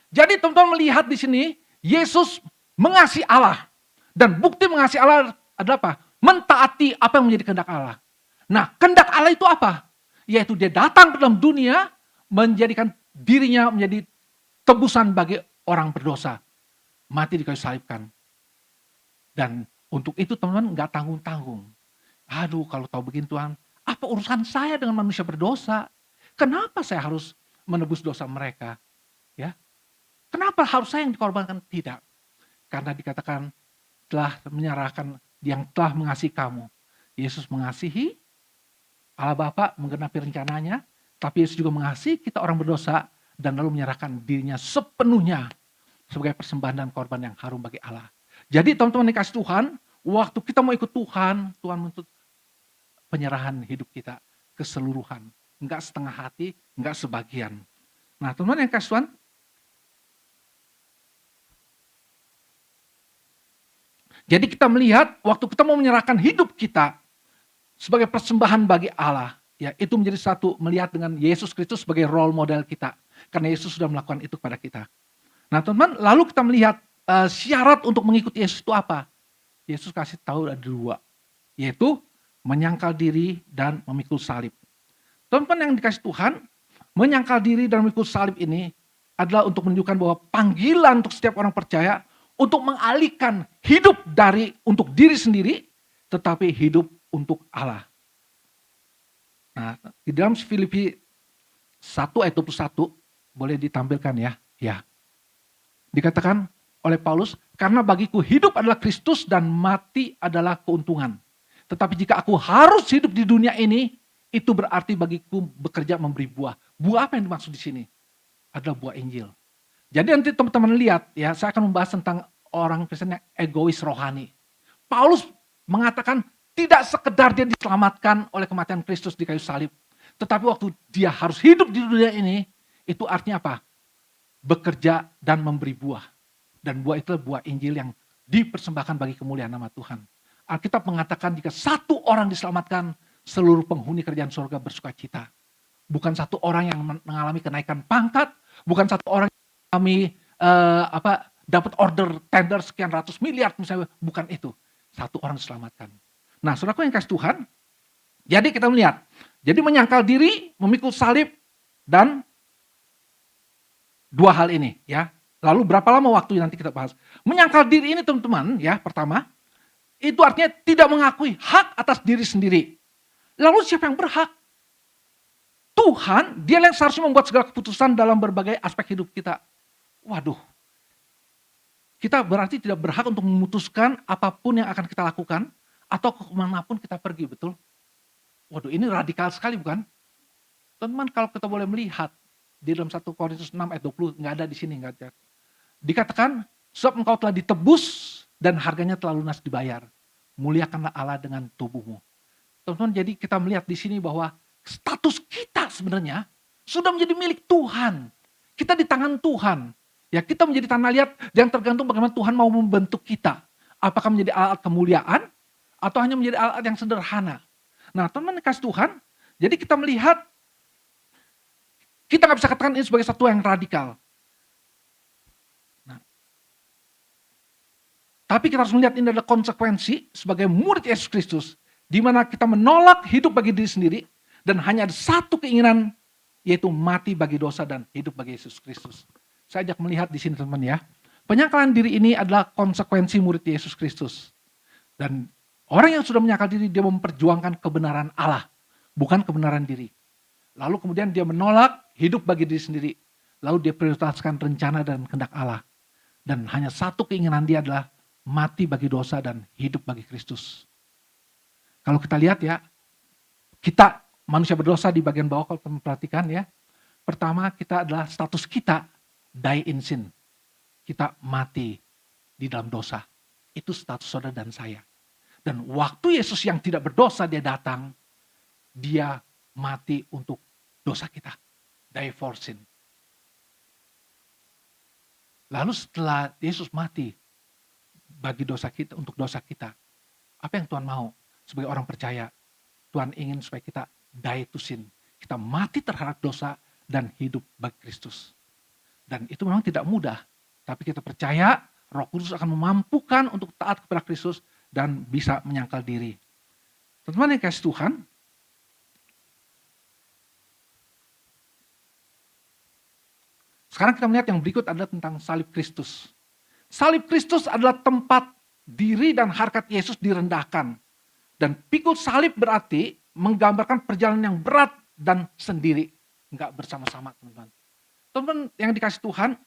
Jadi teman-teman melihat di sini Yesus mengasihi Allah, dan bukti mengasihi Allah adalah apa? Mentaati apa yang menjadi kehendak Allah. Nah, kehendak Allah itu apa? Yaitu dia datang ke dalam dunia menjadikan dirinya menjadi tebusan bagi orang berdosa. Mati di kayu salibkan. Dan untuk itu teman-teman gak tanggung-tanggung. Aduh kalau tahu begini Tuhan, apa urusan saya dengan manusia berdosa? Kenapa saya harus menebus dosa mereka? Ya, kenapa harus saya yang dikorbankan? Tidak. Karena dikatakan telah menyerahkan yang telah mengasihi kamu. Yesus mengasihi, Allah Bapa menggenapi rencananya, tapi Yesus juga mengasihi kita orang berdosa dan lalu menyerahkan dirinya sepenuhnya sebagai persembahan dan korban yang harum bagi Allah. Jadi teman-teman dikasih Tuhan, waktu kita mau ikut Tuhan, Tuhan menuntut penyerahan hidup kita keseluruhan. Enggak setengah hati, enggak sebagian. Nah teman-teman yang kasih Tuhan, jadi kita melihat waktu kita mau menyerahkan hidup kita sebagai persembahan bagi Allah, ya itu menjadi satu melihat dengan Yesus Kristus sebagai role model kita. Karena Yesus sudah melakukan itu kepada kita. Nah teman-teman, lalu kita melihat syarat untuk mengikuti Yesus itu apa? Yesus kasih tahu ada 2, yaitu menyangkal diri dan memikul salib. Teman-teman yang dikasih Tuhan, menyangkal diri dan memikul salib ini adalah untuk menunjukkan bahwa panggilan untuk setiap orang percaya untuk mengalihkan hidup dari untuk diri sendiri, tetapi hidup untuk Allah. Nah, di dalam Filipi 1 ayat 21, boleh ditampilkan ya. Ya. Dikatakan oleh Paulus, karena bagiku hidup adalah Kristus dan mati adalah keuntungan. Tetapi jika aku harus hidup di dunia ini, itu berarti bagiku bekerja memberi buah. Buah apa yang dimaksud di sini? Adalah buah Injil. Jadi nanti teman-teman lihat ya, saya akan membahas tentang orang Kristen yang egois rohani. Paulus mengatakan tidak sekedar dia diselamatkan oleh kematian Kristus di kayu salib. Tetapi waktu dia harus hidup di dunia ini, itu artinya apa? Bekerja dan memberi buah. Dan buah itu buah Injil yang dipersembahkan bagi kemuliaan nama Tuhan. Alkitab mengatakan jika satu orang diselamatkan, seluruh penghuni kerajaan surga bersuka cita. Bukan satu orang yang mengalami kenaikan pangkat, bukan satu orang yang mengalami dapat order tender sekian ratus miliar misalnya, bukan itu. Satu orang diselamatkan. Nah, saudaraku yang kasih Tuhan, jadi kita melihat Jadi menyangkal diri, memikul salib, dan dua hal ini ya. Lalu berapa lama waktu nanti kita bahas. Menyangkal diri ini teman-teman ya, pertama, itu artinya tidak mengakui hak atas diri sendiri. Lalu siapa yang berhak? Tuhan, dia yang seharusnya membuat segala keputusan dalam berbagai aspek hidup kita. Waduh, kita berarti tidak berhak untuk memutuskan apapun yang akan kita lakukan, atau kemanapun kita pergi, betul? Waduh, ini radikal sekali bukan? Teman-teman, kalau kita boleh melihat, di dalam 1 Korintus 6 ayat 20, nggak ada di sini, nggak ada. Dikatakan, sebab engkau telah ditebus dan harganya telah lunas dibayar. Muliakanlah Allah dengan tubuhmu. Teman-teman, jadi kita melihat di sini bahwa status kita sebenarnya sudah menjadi milik Tuhan. Kita di tangan Tuhan. Ya, kita menjadi tanah liat yang tergantung bagaimana Tuhan mau membentuk kita. Apakah menjadi alat kemuliaan atau hanya menjadi alat yang sederhana. Nah, teman-teman kasih Tuhan, jadi kita melihat kita nggak bisa katakan ini sebagai satu yang radikal. Tapi kita harus melihat ini adalah konsekuensi sebagai murid Yesus Kristus. Di mana kita menolak hidup bagi diri sendiri. Dan hanya ada satu keinginan, yaitu mati bagi dosa dan hidup bagi Yesus Kristus. Saya ajak melihat di sini teman-teman ya. Penyangkalan diri ini adalah konsekuensi murid Yesus Kristus. Dan orang yang sudah menyangkal diri, dia memperjuangkan kebenaran Allah. Bukan kebenaran diri. Lalu kemudian dia menolak hidup bagi diri sendiri. Lalu dia prioritaskan rencana dan kehendak Allah. Dan hanya satu keinginan dia adalah mati bagi dosa dan hidup bagi Kristus. Kalau kita lihat ya, kita manusia berdosa di bagian bawah kalau teman perhatikan ya. Pertama kita adalah status kita die in sin. Kita mati di dalam dosa. Itu status saudara dan saya. Dan waktu Yesus yang tidak berdosa dia datang, dia mati untuk dosa kita. Die for sin. Lalu setelah Yesus mati bagi dosa kita, untuk dosa kita, apa yang Tuhan mau? Sebagai orang percaya, Tuhan ingin supaya kita die to sin. Kita mati terhadap dosa dan hidup bagi Kristus. Dan itu memang tidak mudah. Tapi kita percaya Roh Kudus akan memampukan untuk taat kepada Kristus dan bisa menyangkal diri. Teman-teman yang kasih Tuhan, sekarang kita melihat yang berikut adalah tentang salib Kristus. Salib Kristus adalah tempat diri dan harkat Yesus direndahkan. Dan pikul salib berarti menggambarkan perjalanan yang berat dan sendiri. Enggak bersama-sama teman-teman. Teman-teman yang dikasih Tuhan,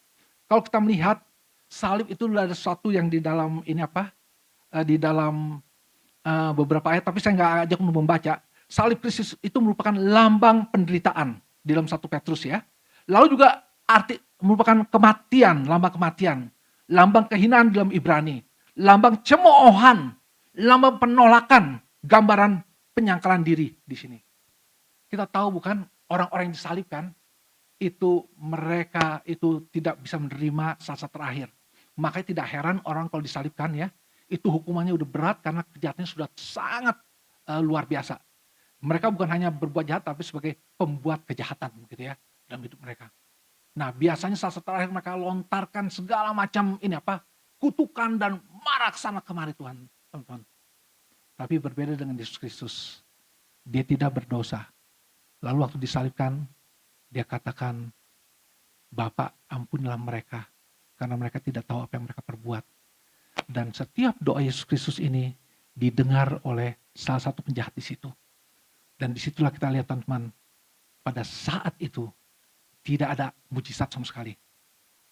kalau kita melihat salib itu adalah sesuatu yang di dalam ini apa? Di dalam beberapa ayat, tapi saya nggak ajak untuk membaca. Salib Kristus itu merupakan lambang penderitaan di dalam 1 Petrus ya. Lalu juga arti merupakan kematian, lambang kematian. Lambang kehinaan dalam Ibrani. Lambang cemoohan, lambang penolakan, gambaran penyangkalan diri di sini. Kita tahu bukan orang-orang yang disalibkan, itu mereka itu tidak bisa menerima saat-saat terakhir. Makanya tidak heran orang kalau disalibkan ya, itu hukumannya udah berat karena kejahatannya sudah sangat luar biasa. Mereka bukan hanya berbuat jahat tapi sebagai pembuat kejahatan gitu ya dalam hidup mereka. Nah biasanya saat terakhir mereka lontarkan segala macam ini apa kutukan dan marah sana kemari Tuhan, teman-teman. Tapi berbeda dengan Yesus Kristus, dia tidak berdosa. Lalu waktu disalibkan, dia katakan, Bapa ampunilah mereka, karena mereka tidak tahu apa yang mereka perbuat. Dan setiap doa Yesus Kristus ini didengar oleh salah satu penjahat di situ. Dan disitulah kita lihat teman-teman, pada saat itu tidak ada mujizat sama sekali.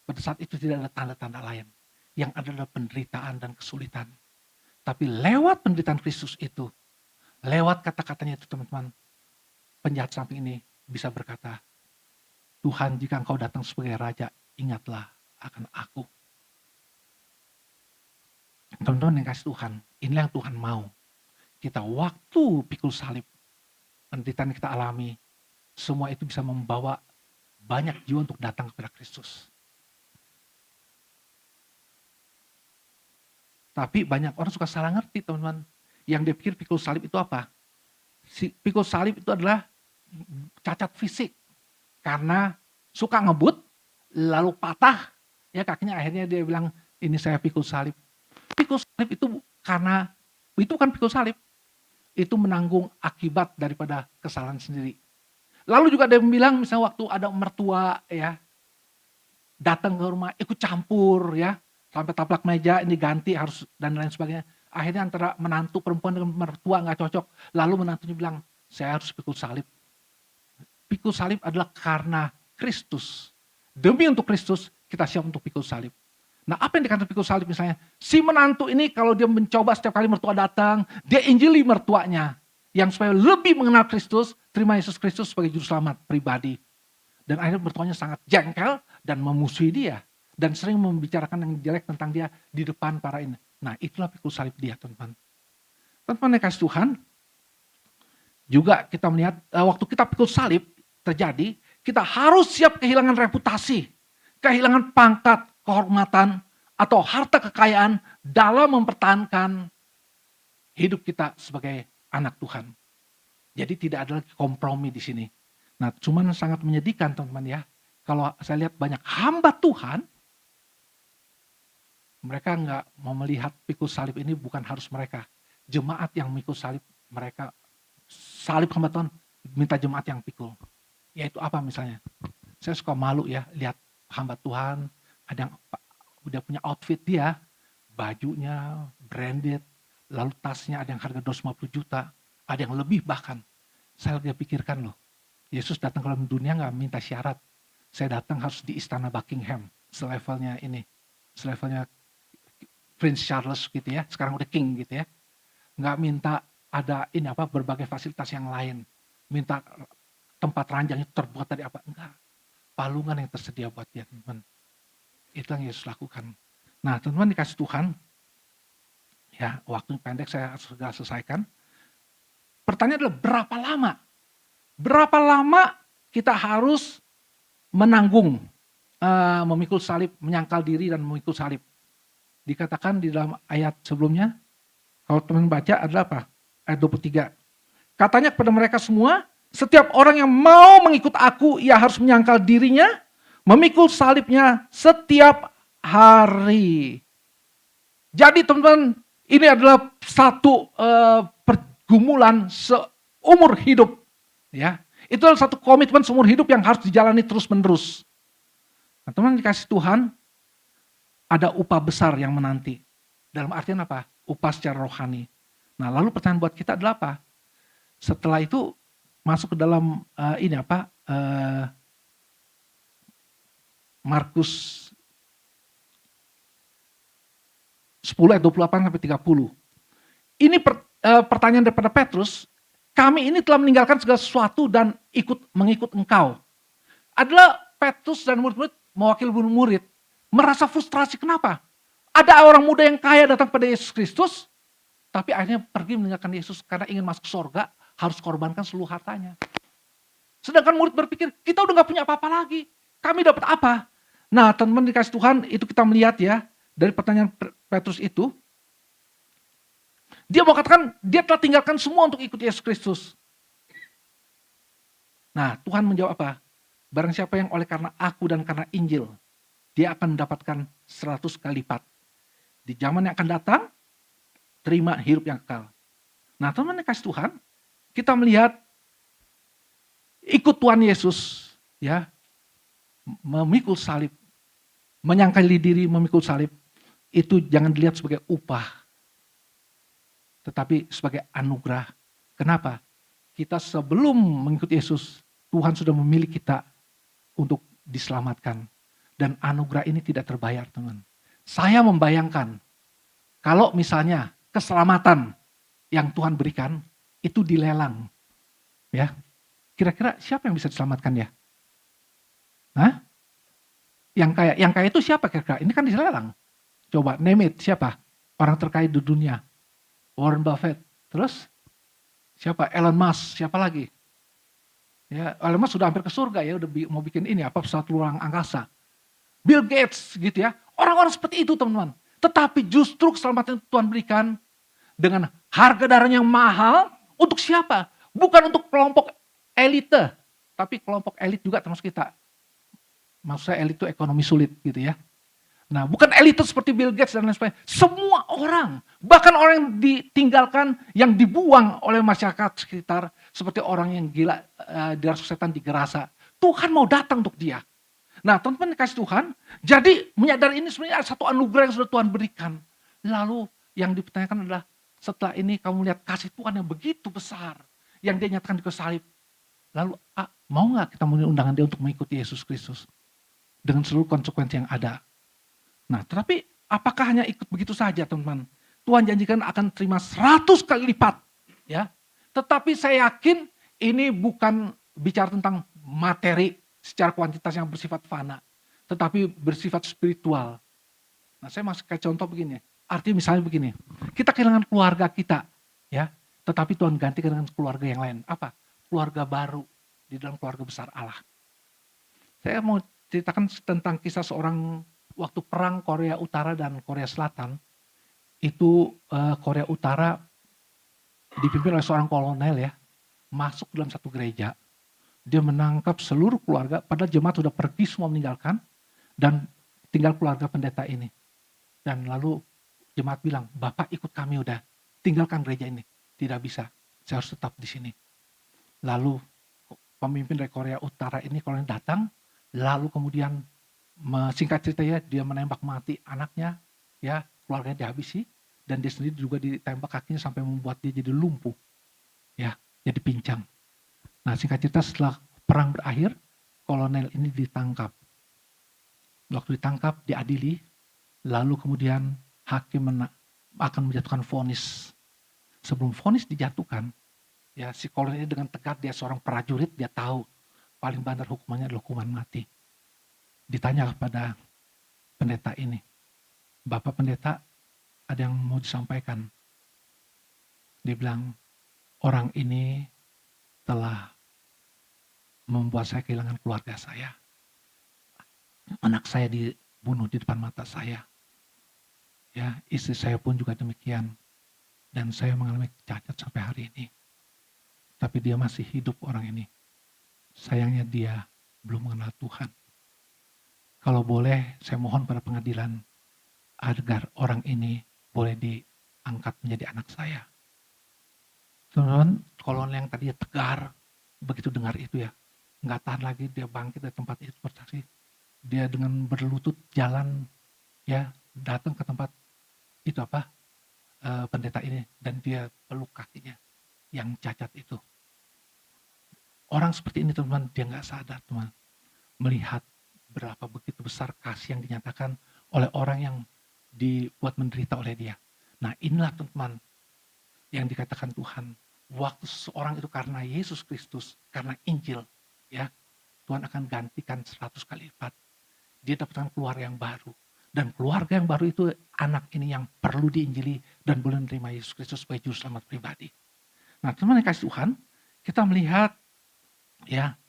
Pada saat itu tidak ada tanda-tanda lain. Yang ada adalah penderitaan dan kesulitan. Tapi lewat penderitaan Kristus itu, lewat kata-katanya itu teman-teman, penjahat samping ini bisa berkata, Tuhan jika engkau datang sebagai raja, ingatlah akan aku. Teman-teman yang kasih Tuhan, inilah yang Tuhan mau. Kita waktu pikul salib, penderitaan yang kita alami, semua itu bisa membawa banyak jiwa untuk datang kepada Kristus. Tapi banyak orang suka salah ngerti teman-teman. Yang dia pikir pikul salib itu apa? Pikul salib itu adalah cacat fisik. Karena suka ngebut, lalu patah. Ya kakinya akhirnya dia bilang, ini saya pikul salib. Pikul salib itu karena, itu kan pikul salib. itu menanggung akibat daripada kesalahan sendiri. Lalu juga ada yang bilang misalnya waktu ada mertua ya, datang ke rumah ikut campur ya, sampai taplak meja ini ganti harus dan lain sebagainya. Akhirnya antara menantu perempuan dengan mertua nggak cocok. Lalu menantunya bilang, saya harus pikul salib. Pikul salib adalah karena Kristus. Demi untuk Kristus kita siap untuk pikul salib. Nah apa yang dikatakan pikul salib misalnya, si menantu ini kalau dia mencoba setiap kali mertua datang, dia injili mertuanya. Yang supaya lebih mengenal Kristus, terima Yesus Kristus sebagai juru selamat pribadi. Dan akhirnya mertuanya sangat jengkel dan memusuhi dia. Dan sering membicarakan yang jelek tentang dia di depan para ini. Nah itulah pikul salib dia teman-teman. Teman-teman yang kasih Tuhan, juga kita melihat waktu kita pikul salib terjadi, kita harus siap kehilangan reputasi, kehilangan pangkat, kehormatan, atau harta kekayaan dalam mempertahankan hidup kita sebagai anak Tuhan. Jadi tidak ada lagi kompromi di sini. Nah, cuman sangat menyedihkan teman-teman ya. Kalau saya lihat banyak hamba Tuhan, mereka nggak mau melihat pikul salib ini bukan harus mereka. Jemaat yang mikul salib, mereka salib hamba Tuhan, minta jemaat yang pikul. Yaitu apa misalnya? Saya suka malu ya, lihat hamba Tuhan, ada yang udah punya outfit dia, bajunya branded, lalu tasnya ada yang harga 250 juta, ada yang lebih bahkan. Saya lagi pikirkan loh, Yesus datang ke dalam dunia nggak minta syarat. Saya datang harus di istana Buckingham, selevelnya ini, selevelnya Prince Charles gitu ya, sekarang udah king gitu ya. Nggak minta ada ini apa berbagai fasilitas yang lain, minta tempat ranjangnya terbuat dari apa, enggak. Palungan yang tersedia buat dia teman-teman. Itu yang Yesus lakukan. Nah teman-teman dikasih Tuhan, ya waktu pendek saya sudah selesaikan. Pertanyaan adalah berapa lama? Berapa lama kita harus menanggung, memikul salib, menyangkal diri dan memikul salib? Dikatakan di dalam ayat sebelumnya, kalau teman baca adalah apa? Ayat 23. Katanya kepada mereka semua, setiap orang yang mau mengikut aku, ia harus menyangkal dirinya, memikul salibnya setiap hari. Jadi teman-teman, ini adalah satu pergumulan seumur hidup. Ya, itu adalah satu komitmen seumur hidup yang harus dijalani terus-menerus. Nah, teman dikasih Tuhan, ada upah besar yang menanti. Dalam artian apa? Upah secara rohani. Nah, lalu pertanyaan buat kita adalah apa? Setelah itu masuk ke dalam Markus 10 ayat 28 sampai 30. Ini pertanyaan daripada Petrus, kami ini telah meninggalkan segala sesuatu dan mengikut engkau. Adalah Petrus dan murid-murid, mewakili murid, merasa frustrasi. Kenapa? Ada orang muda yang kaya datang pada Yesus Kristus, tapi akhirnya pergi meninggalkan Yesus karena ingin masuk surga, harus korbankan seluruh hartanya. Sedangkan murid berpikir, kita udah gak punya apa-apa lagi. Kami dapat apa? Nah teman-teman dikasih Tuhan, itu kita melihat ya, dari pertanyaan Petrus itu, dia mau katakan, dia telah tinggalkan semua untuk ikut Yesus Kristus. Nah Tuhan menjawab apa? Barang siapa yang oleh karena aku dan karena Injil, dia akan mendapatkan 100 kali lipat. Di zaman yang akan datang, terima hidup yang kekal. Nah teman-teman dikasih Tuhan, kita melihat ikut Tuhan Yesus, ya, memikul salib, menyangkali diri memikul salib, itu jangan dilihat sebagai upah, tetapi sebagai anugerah. Kenapa? Kita sebelum mengikuti Yesus, Tuhan sudah memilih kita untuk diselamatkan. Dan anugerah ini tidak terbayar, teman. Saya membayangkan, kalau misalnya keselamatan yang Tuhan berikan, itu dilelang. Ya, kira-kira siapa yang bisa diselamatkan ya? Hah? Yang kaya itu siapa kira-kira? Ini kan dilelang. Coba name it, siapa? Orang terkaya di dunia. Warren Buffett. Terus siapa? Elon Musk. Siapa lagi? Ya, Elon Musk sudah hampir ke surga ya, udah mau bikin ini apa pesawat luar angkasa. Bill Gates gitu ya. Orang-orang seperti itu teman-teman. Tetapi justru keselamatan Tuhan berikan dengan harga darahnya yang mahal untuk siapa? Bukan untuk kelompok elite, tapi kelompok elit juga termasuk kita. Maksud saya elit itu ekonomi sulit gitu ya. Nah, bukan elit seperti Bill Gates dan lain sebagainya. Semua orang, bahkan orang yang ditinggalkan, yang dibuang oleh masyarakat sekitar, seperti orang yang gila, dirasuki setan di Gerasa. Tuhan mau datang untuk dia. Nah, teman-teman kasih Tuhan, jadi menyadari ini sebenarnya ada satu anugerah yang sudah Tuhan berikan. Lalu yang dipertanyakan adalah, setelah ini kamu lihat kasih Tuhan yang begitu besar, yang dia nyatakan di kayu salib. Lalu mau gak kita memenuhi undangan dia untuk mengikuti Yesus Kristus? Dengan seluruh konsekuensi yang ada. Nah, tetapi apakah hanya ikut begitu saja, teman-teman? Tuhan janjikan akan terima 100 kali lipat, ya. Tetapi saya yakin ini bukan bicara tentang materi secara kuantitas yang bersifat fana, tetapi bersifat spiritual. Nah, saya masih kayak contoh begini. Artinya misalnya begini, kita kehilangan keluarga kita, ya, tetapi Tuhan gantikan dengan keluarga yang lain. Apa? Keluarga baru di dalam keluarga besar Allah. Saya mau ceritakan tentang kisah seorang waktu perang Korea Utara dan Korea Selatan. Itu Korea Utara dipimpin oleh seorang kolonel, ya, masuk dalam satu gereja. Dia menangkap seluruh keluarga, padahal jemaat sudah pergi semua meninggalkan, dan tinggal keluarga pendeta ini. Dan lalu jemaat bilang, Bapak ikut kami udah, tinggalkan gereja ini. Tidak bisa, saya harus tetap di sini. Lalu pemimpin dari Korea Utara ini kolonel datang, lalu kemudian singkat cerita, ya, dia menembak mati anaknya, ya, keluarganya dihabisi, dan dia sendiri juga ditembak kakinya sampai membuat dia jadi lumpuh, ya, jadi pincang. Nah, singkat cerita setelah perang berakhir, kolonel ini ditangkap. Waktu ditangkap, diadili, lalu kemudian hakim akan menjatuhkan vonis. Sebelum vonis dijatuhkan, ya, si kolonel ini dengan tegar, dia seorang prajurit, dia tahu paling benar hukumannya adalah hukuman mati. Ditanya kepada pendeta ini, Bapak pendeta, ada yang mau disampaikan. Dia bilang, orang ini telah membuat saya kehilangan keluarga saya. Anak saya dibunuh di depan mata saya. Ya, istri saya pun juga demikian. Dan saya mengalami cacat sampai hari ini. Tapi dia masih hidup, orang ini. Sayangnya dia belum mengenal Tuhan. Kalau boleh, saya mohon pada pengadilan agar orang ini boleh diangkat menjadi anak saya. Teman-teman, kolonel yang tadi tegar, begitu dengar itu, ya, nggak tahan lagi, dia bangkit dari tempat itu bersaksi. Dia dengan berlutut jalan, ya, datang ke tempat itu pendeta ini, dan dia peluk kakinya yang cacat itu. Orang seperti ini, teman-teman, dia nggak sadar, teman, melihat berapa begitu besar kasih yang dinyatakan oleh orang yang dibuat menderita oleh dia. Nah, inilah, teman-teman, yang dikatakan Tuhan, waktu seseorang itu karena Yesus Kristus, karena Injil, ya, Tuhan akan gantikan 100 kali lipat. Dia dapatkan keluarga yang baru. Dan keluarga yang baru itu anak ini yang perlu diinjili dan boleh menerima Yesus Kristus sebagai juru selamat pribadi. Nah, teman-teman yang kasih Tuhan, kita melihat, ya,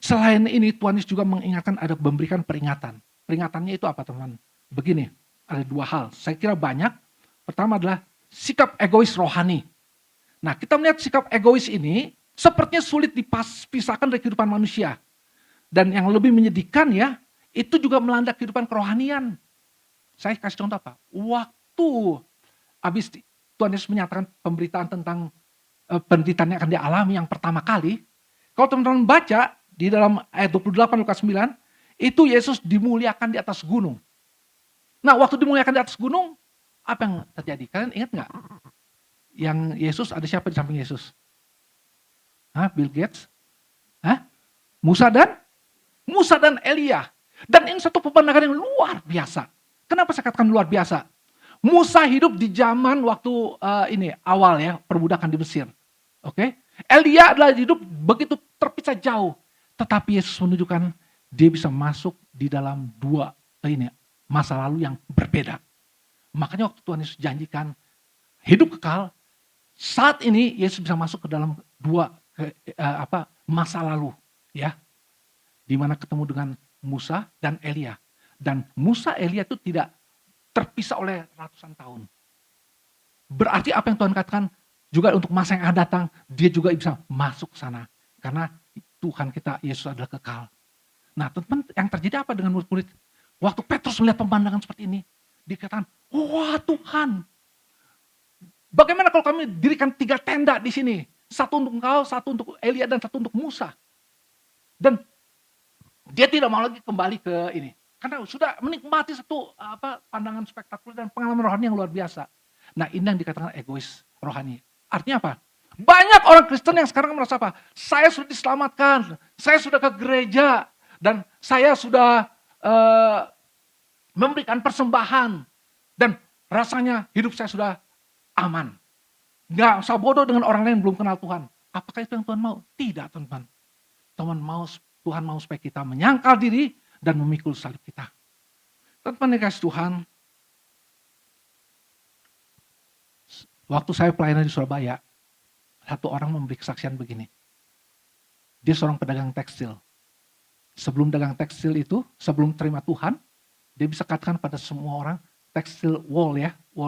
selain ini Tuhan Yesus juga mengingatkan, ada memberikan peringatan. Peringatannya itu apa, teman? Begini, ada dua hal. Saya kira banyak. Pertama adalah sikap egois rohani. Nah, kita melihat sikap egois ini sepertinya sulit dipisahkan dari kehidupan manusia. Dan yang lebih menyedihkan, ya, itu juga melanda kehidupan kerohanian. Saya kasih contoh apa? Waktu habis Tuhan Yesus menyatakan pemberitaan tentang penderitaan yang akan dialami yang pertama kali, kalau teman-teman baca di dalam ayat 28 Lukas 9, itu Yesus dimuliakan di atas gunung. Nah, waktu dimuliakan di atas gunung, apa yang terjadi? Kalian ingat nggak? Yang Yesus, ada siapa di samping Yesus? Bill Gates? Musa dan Elia. Dan ini satu pemandangan yang luar biasa. Kenapa saya katakan luar biasa? Musa hidup di zaman waktu awal, ya, perbudakan di Mesir. Oke? Elia adalah hidup begitu terpisah jauh. Tetapi Yesus menunjukkan dia bisa masuk di dalam dua masa lalu yang berbeda. Makanya waktu Tuhan Yesus janjikan hidup kekal, saat ini Yesus bisa masuk ke dalam dua masa lalu, ya, di mana ketemu dengan Musa dan Elia. Dan Musa Elia itu tidak terpisah oleh ratusan tahun. Berarti apa yang Tuhan katakan juga untuk masa yang akan datang, dia juga bisa masuk ke sana. Karena Tuhan kita Yesus adalah kekal. Nah, teman-teman, yang terjadi apa dengan murid-murid? Waktu Petrus melihat pemandangan seperti ini, dia katakan, wah Tuhan, bagaimana kalau kami dirikan 3 tenda di sini? Satu untuk engkau, satu untuk Elia, dan satu untuk Musa. Dan dia tidak mau lagi kembali ke ini. Karena sudah menikmati satu pandangan spektakuler dan pengalaman rohani yang luar biasa. Nah ini yang dikatakan egois rohani. Artinya apa? Banyak orang Kristen yang sekarang merasa apa? Saya sudah diselamatkan, saya sudah ke gereja, dan saya sudah memberikan persembahan. Dan rasanya hidup saya sudah aman. Nggak usah bodoh dengan orang lain yang belum kenal Tuhan. Apakah itu yang Tuhan mau? Tidak teman-teman. Tuhan mau supaya kita menyangkal diri dan memikul salib kita. Teman-teman yang kasih Tuhan, waktu saya pelayanan di Surabaya, satu orang memberi kesaksian begini. Dia seorang pedagang tekstil. Sebelum dagang tekstil itu, sebelum terima Tuhan, dia bisa katakan pada semua orang, tekstil wall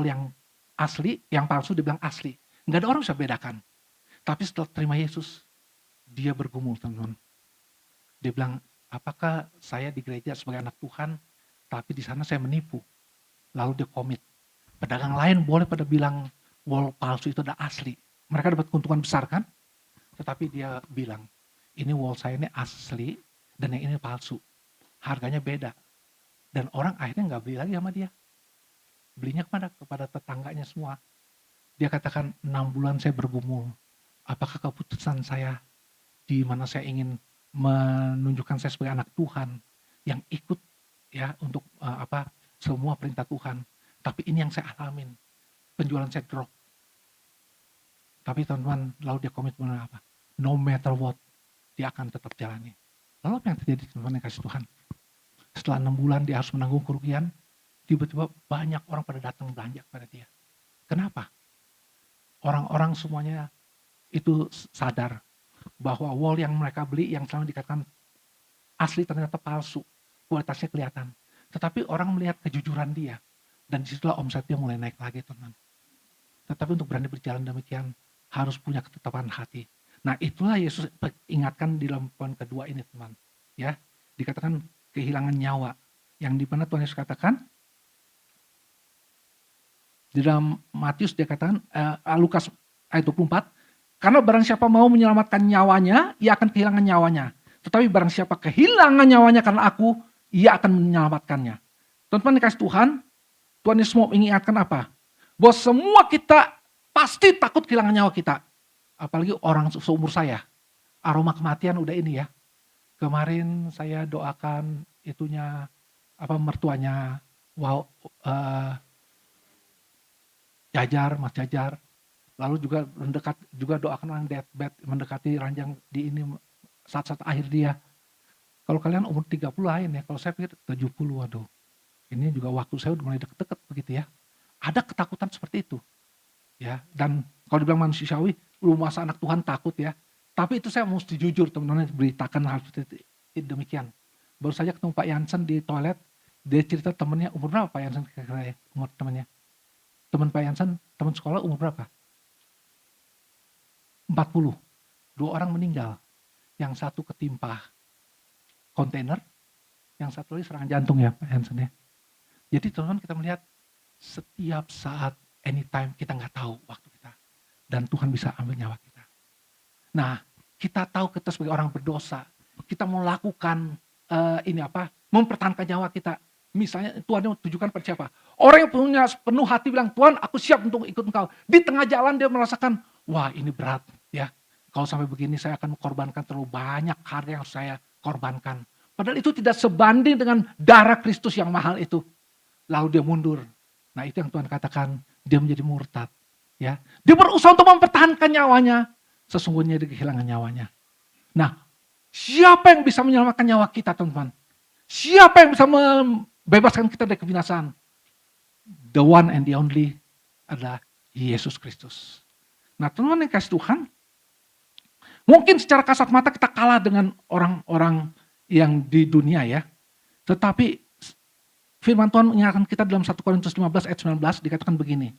yang asli, yang palsu dia bilang asli. Nggak ada orang bisa bedakan. Tapi setelah terima Yesus, dia bergumul teman-teman. Dia bilang, apakah saya di gereja sebagai anak Tuhan, tapi di sana saya menipu. Lalu dia komit. Pedagang lain boleh pada bilang wall palsu itu ada asli. Mereka dapat keuntungan besar kan? Tetapi dia bilang, ini wall saya ini asli dan yang ini palsu. Harganya beda. Dan orang akhirnya nggak beli lagi sama dia. Belinya kepada tetangganya semua. Dia katakan 6 bulan saya bergumul. Apakah keputusan saya di mana saya ingin menunjukkan saya sebagai anak Tuhan yang ikut ya untuk semua perintah Tuhan. Tapi ini yang saya alamin. Penjualan saya drop. Tapi teman-teman, lalu dia komitmen apa? No matter what, dia akan tetap jalani. Lalu apa yang terjadi teman-teman yang kasih Tuhan? Setelah 6 bulan dia harus menanggung kerugian, tiba-tiba banyak orang pada datang belanja kepada dia. Kenapa? Orang-orang semuanya itu sadar bahwa wall yang mereka beli yang selama dikatakan asli ternyata palsu, kualitasnya kelihatan. Tetapi orang melihat kejujuran dia, dan disitulah omsetnya mulai naik lagi teman. Tetapi untuk berani berjalan demikian, harus punya ketetapan hati. Nah itulah Yesus ingatkan di dalam poin kedua ini teman. Ya, dikatakan kehilangan nyawa. Yang di mana Tuhan Yesus katakan, di dalam Matius dia katakan, Lukas ayat 24, karena barang siapa mau menyelamatkan nyawanya, ia akan kehilangan nyawanya. Tetapi barang siapa kehilangan nyawanya karena aku, ia akan menyelamatkannya. Teman-teman dikasih Tuhan Yesus mau mengingatkan apa? Bahwa semua kita pasti takut kehilangan nyawa kita. Apalagi orang seumur saya. Aroma kematian udah ini ya. Kemarin saya doakan mertuanya, Mas Jajar. Lalu juga doakan orang deathbed mendekati ranjang di ini saat-saat akhir dia. Kalau kalian umur 30 lain ya, kalau saya pikir 70, waduh. Ini juga waktu saya udah mulai deket-deket begitu ya. Ada ketakutan seperti itu. Ya, dan kalau dibilang manusiawi, lu masa anak Tuhan takut ya. Tapi itu saya mesti jujur teman-teman beritakan hal seperti demikian. Baru saja ketemu Pak Yansen di toilet, dia cerita temennya umur berapa Pak Yansen kira-kira ya, umur temennya. Teman Pak Yansen, teman sekolah umur berapa? 40. 2 orang meninggal. Yang satu ketimpa kontainer, yang satu lagi serangan jantung ya Pak Yansen ya. Jadi teman-teman kita melihat setiap saat, anytime kita nggak tahu waktu kita. Dan Tuhan bisa ambil nyawa kita. Nah, kita tahu kita sebagai orang berdosa, kita mau lakukan mempertahankan nyawa kita. Misalnya Tuhan tujukan pada siapa? Orang yang punya penuh hati bilang, Tuhan aku siap untuk ikut engkau. Di tengah jalan dia merasakan, wah ini berat ya. Kalau sampai begini saya akan mengorbankan terlalu banyak harga yang harus saya korbankan. Padahal itu tidak sebanding dengan darah Kristus yang mahal itu. Lalu dia mundur. Nah itu yang Tuhan katakan, dia menjadi murtad. Ya, dia berusaha untuk mempertahankan nyawanya. Sesungguhnya dia kehilangan nyawanya. Nah, siapa yang bisa menyelamatkan nyawa kita teman-teman? Siapa yang bisa membebaskan kita dari kebinasaan? The one and the only adalah Yesus Kristus. Nah teman-teman yang kasih Tuhan, mungkin secara kasat mata kita kalah dengan orang-orang yang di dunia ya. Tetapi firman Tuhan mengingatkan kita dalam 1 Korintus 15 ayat 19 dikatakan begini.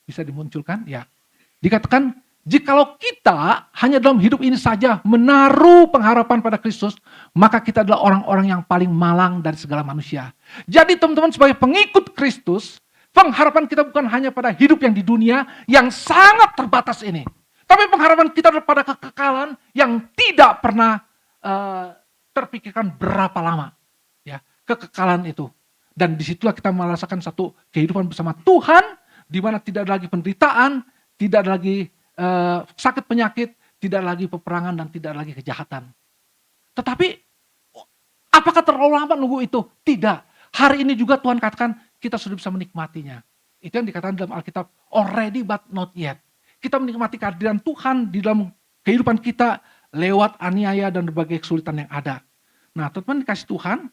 Bisa dimunculkan? Ya. Dikatakan Jikalau kita hanya dalam hidup ini saja menaruh pengharapan pada Kristus, maka kita adalah orang-orang yang paling malang dari segala manusia. Jadi teman-teman, sebagai pengikut Kristus, pengharapan kita bukan hanya pada hidup yang di dunia yang sangat terbatas ini. Tapi pengharapan kita adalah pada kekekalan yang tidak pernah terpikirkan berapa lama. Ya, kekekalan itu. Dan disitulah kita merasakan satu kehidupan bersama Tuhan, di mana tidak ada lagi penderitaan, tidak ada lagi sakit penyakit, tidak lagi peperangan, dan tidak lagi kejahatan. Tetapi apakah terlalu lama nunggu itu? Tidak. Hari ini juga Tuhan katakan kita sudah bisa menikmatinya. Itu yang dikatakan dalam Alkitab, already but not yet. Kita menikmati kehadiran Tuhan di dalam kehidupan kita lewat aniaya dan berbagai kesulitan yang ada. Nah, teman-teman dikasih Tuhan,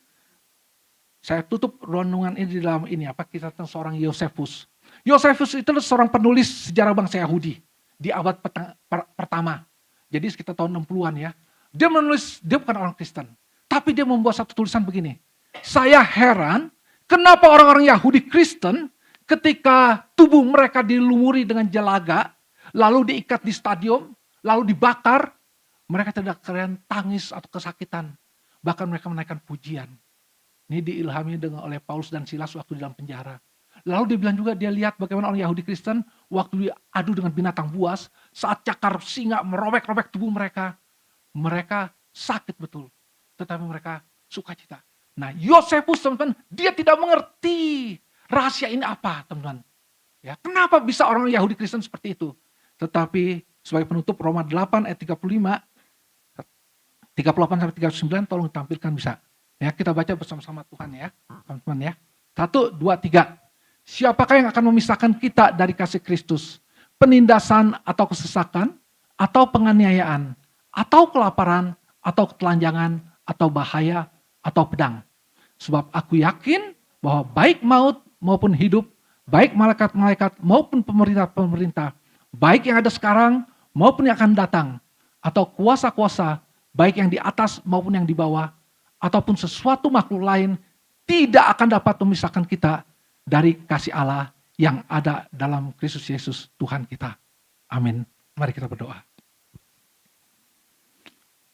saya tutup renungan ini di dalam ini, kita tentang seorang Yosefus. Yosefus itu adalah seorang penulis sejarah bangsa Yahudi di abad pertama. Jadi sekitar tahun 60-an ya. Dia menulis, dia bukan orang Kristen. Tapi dia membuat satu tulisan begini. Saya heran kenapa orang-orang Yahudi Kristen ketika tubuh mereka dilumuri dengan jelaga, lalu diikat di stadium, lalu dibakar, mereka tidak kalian tangis atau kesakitan. Bahkan mereka menaikkan pujian. Ini diilhami oleh Paulus dan Silas waktu di dalam penjara. Lalu dia bilang juga, dia lihat bagaimana orang Yahudi Kristen waktu diadu dengan binatang buas, saat cakar singa merobek-robek tubuh mereka, mereka sakit betul, tetapi mereka sukacita. Nah, Yosefus teman-teman, dia tidak mengerti rahasia ini apa teman-teman. Ya, kenapa bisa orang Yahudi Kristen seperti itu? Tetapi sebagai penutup Roma 8 ayat 38 sampai 39, tolong tampilkan bisa. Ya, kita baca bersama-sama Tuhan ya, teman-teman ya. 1, 2, 3. Siapakah yang akan memisahkan kita dari kasih Kristus? Penindasan atau kesesakan, atau penganiayaan, atau kelaparan, atau ketelanjangan, atau bahaya, atau pedang. Sebab aku yakin bahwa baik maut maupun hidup, baik malaikat-malaikat maupun pemerintah-pemerintah, baik yang ada sekarang maupun yang akan datang, atau kuasa-kuasa, baik yang di atas maupun yang di bawah, ataupun sesuatu makhluk lain, tidak akan dapat memisahkan kita dari kasih Allah yang ada dalam Kristus Yesus Tuhan kita. Amin. Mari kita berdoa.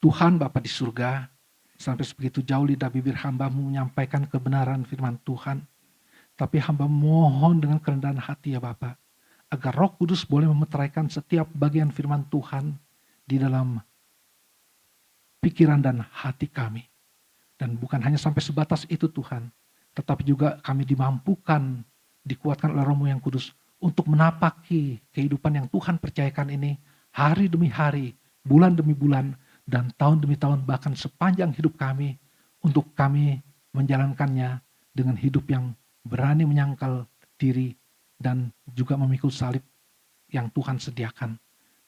Tuhan Bapa di surga, sampai sebegitu jauh lidah bibir hamba-Mu menyampaikan kebenaran firman Tuhan. Tapi hamba mohon dengan kerendahan hati ya Bapa, agar Roh Kudus boleh memeteraikan setiap bagian firman Tuhan di dalam pikiran dan hati kami. Dan bukan hanya sampai sebatas itu Tuhan, tetapi juga kami dimampukan, dikuatkan oleh Roh-Mu yang kudus untuk menapaki kehidupan yang Tuhan percayakan ini hari demi hari, bulan demi bulan, dan tahun demi tahun, bahkan sepanjang hidup kami, untuk kami menjalankannya dengan hidup yang berani menyangkal diri dan juga memikul salib yang Tuhan sediakan.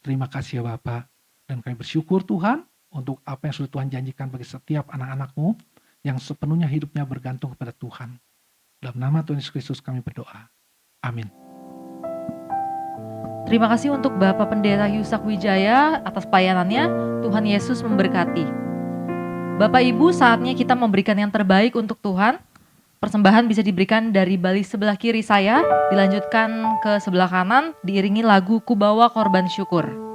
Terima kasih ya Bapa, dan kami bersyukur Tuhan untuk apa yang sudah Tuhan janjikan bagi setiap anak-anak-Mu yang sepenuhnya hidupnya bergantung kepada Tuhan. Dalam nama Tuhan Yesus Kristus kami berdoa. Amin. Terima kasih untuk Bapak Pendeta Yusak Wijaya atas pelayanannya. Tuhan Yesus memberkati. Bapak Ibu, saatnya kita memberikan yang terbaik untuk Tuhan. Persembahan bisa diberikan dari balik sebelah kiri saya, dilanjutkan ke sebelah kanan, diiringi lagu Kubawa Korban Syukur.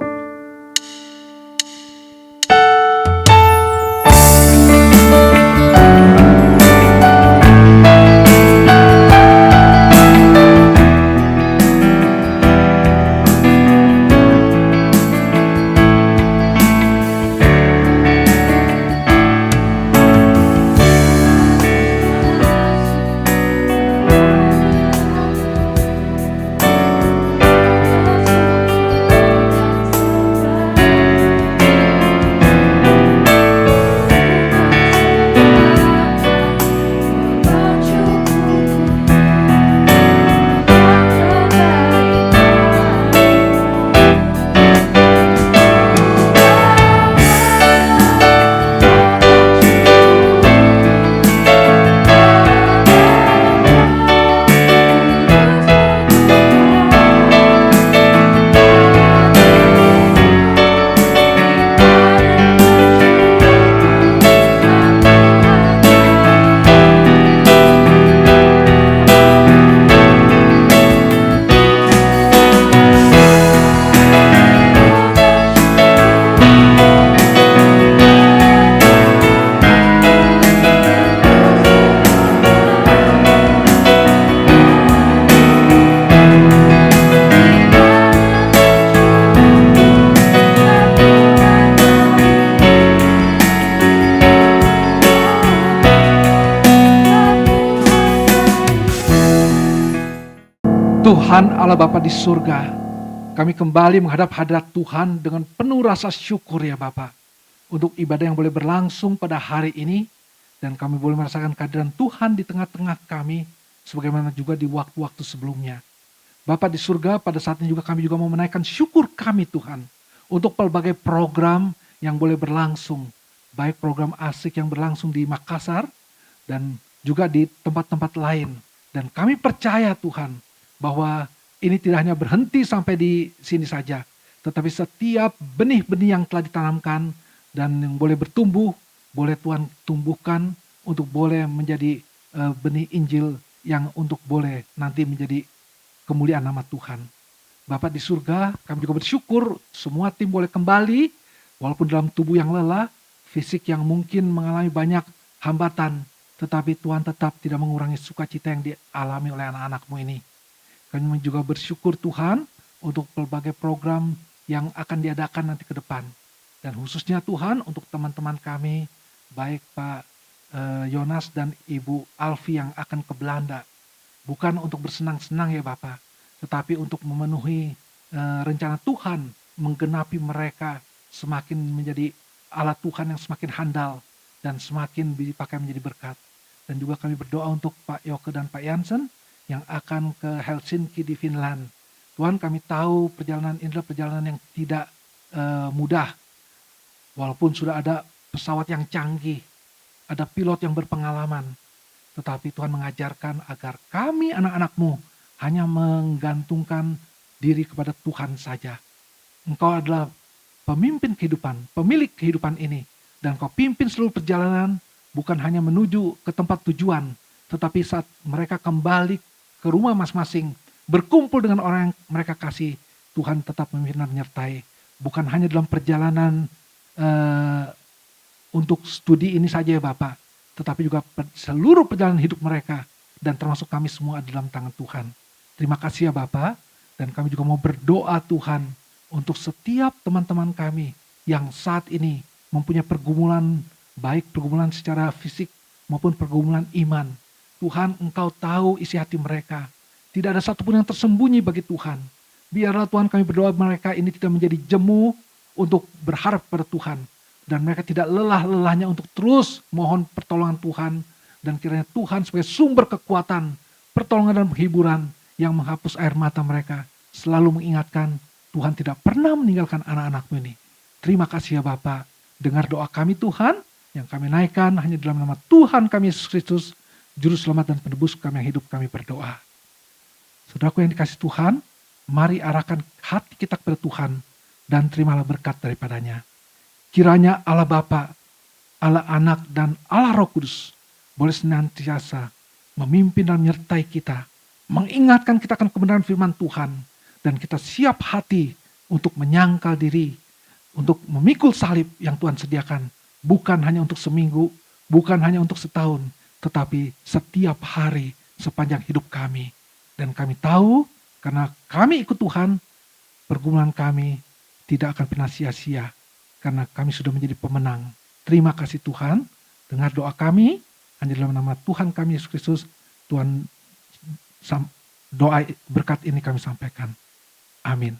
Tuhan Allah Bapa di surga, kami kembali menghadap hadirat Tuhan dengan penuh rasa syukur ya Bapa, untuk ibadah yang boleh berlangsung pada hari ini, dan kami boleh merasakan kehadiran Tuhan di tengah-tengah kami, sebagaimana juga di waktu-waktu sebelumnya. Bapa di surga, pada saat ini juga kami juga mau menaikkan syukur kami Tuhan, untuk pelbagai program yang boleh berlangsung, baik program asik yang berlangsung di Makassar, dan juga di tempat-tempat lain. Dan kami percaya Tuhan, bahwa ini tidak hanya berhenti sampai di sini saja, tetapi setiap benih-benih yang telah ditanamkan dan yang boleh bertumbuh, boleh Tuhan tumbuhkan untuk boleh menjadi benih Injil yang untuk boleh nanti menjadi kemuliaan nama Tuhan. Bapak di surga, kami juga bersyukur semua tim boleh kembali, walaupun dalam tubuh yang lelah, fisik yang mungkin mengalami banyak hambatan, tetapi Tuhan tetap tidak mengurangi sukacita yang dialami oleh anak-anak-Mu ini. Kami juga bersyukur Tuhan untuk berbagai program yang akan diadakan nanti ke depan. Dan khususnya Tuhan untuk teman-teman kami, baik Pak Yonas dan Ibu Alfi yang akan ke Belanda. Bukan untuk bersenang-senang ya Bapak, tetapi untuk memenuhi rencana Tuhan, menggenapi mereka semakin menjadi alat Tuhan yang semakin handal dan semakin dipakai menjadi berkat. Dan juga kami berdoa untuk Pak Yoke dan Pak Jansen yang akan ke Helsinki di Finland. Tuhan, kami tahu perjalanan ini adalah perjalanan yang tidak mudah. Walaupun sudah ada pesawat yang canggih, ada pilot yang berpengalaman, tetapi Tuhan mengajarkan agar kami anak-anak-Mu hanya menggantungkan diri kepada Tuhan saja. Engkau adalah pemimpin kehidupan, pemilik kehidupan ini, dan Kau pimpin seluruh perjalanan bukan hanya menuju ke tempat tujuan, tetapi saat mereka kembali ke rumah masing-masing, berkumpul dengan orang yang mereka kasih, Tuhan tetap memimpin dan menyertai. Bukan hanya dalam perjalanan untuk studi ini saja ya Bapak, tetapi juga seluruh perjalanan hidup mereka, dan termasuk kami semua ada dalam tangan Tuhan. Terima kasih ya Bapak, dan kami juga mau berdoa Tuhan, untuk setiap teman-teman kami yang saat ini mempunyai pergumulan, baik pergumulan secara fisik maupun pergumulan iman. Tuhan, Engkau tahu isi hati mereka. Tidak ada satupun yang tersembunyi bagi Tuhan. Biarlah Tuhan kami berdoa mereka ini tidak menjadi jemu untuk berharap pada Tuhan. Dan mereka tidak lelah-lelahnya untuk terus mohon pertolongan Tuhan. Dan kiranya Tuhan sebagai sumber kekuatan, pertolongan dan penghiburan yang menghapus air mata mereka. Selalu mengingatkan Tuhan tidak pernah meninggalkan anak-anak-Mu ini. Terima kasih ya Bapa. Dengar doa kami Tuhan, yang kami naikkan hanya dalam nama Tuhan kami Yesus Kristus, Juru Selamat dan Penebus kami yang hidup, kami berdoa. Saudaraku yang dikasih Tuhan, mari arahkan hati kita kepada Tuhan dan terimalah berkat daripadanya. Kiranya Allah Bapa, Allah Anak dan Allah Roh Kudus boleh senantiasa memimpin dan menyertai kita, mengingatkan kita akan kebenaran firman Tuhan, dan kita siap hati untuk menyangkal diri, untuk memikul salib yang Tuhan sediakan, bukan hanya untuk seminggu, bukan hanya untuk setahun, tetapi setiap hari sepanjang hidup kami. Dan kami tahu, karena kami ikut Tuhan, pergumulan kami tidak akan pernah sia-sia, karena kami sudah menjadi pemenang. Terima kasih Tuhan, dengar doa kami, hanya dalam nama Tuhan kami Yesus Kristus, Tuhan doa berkat ini kami sampaikan. Amin.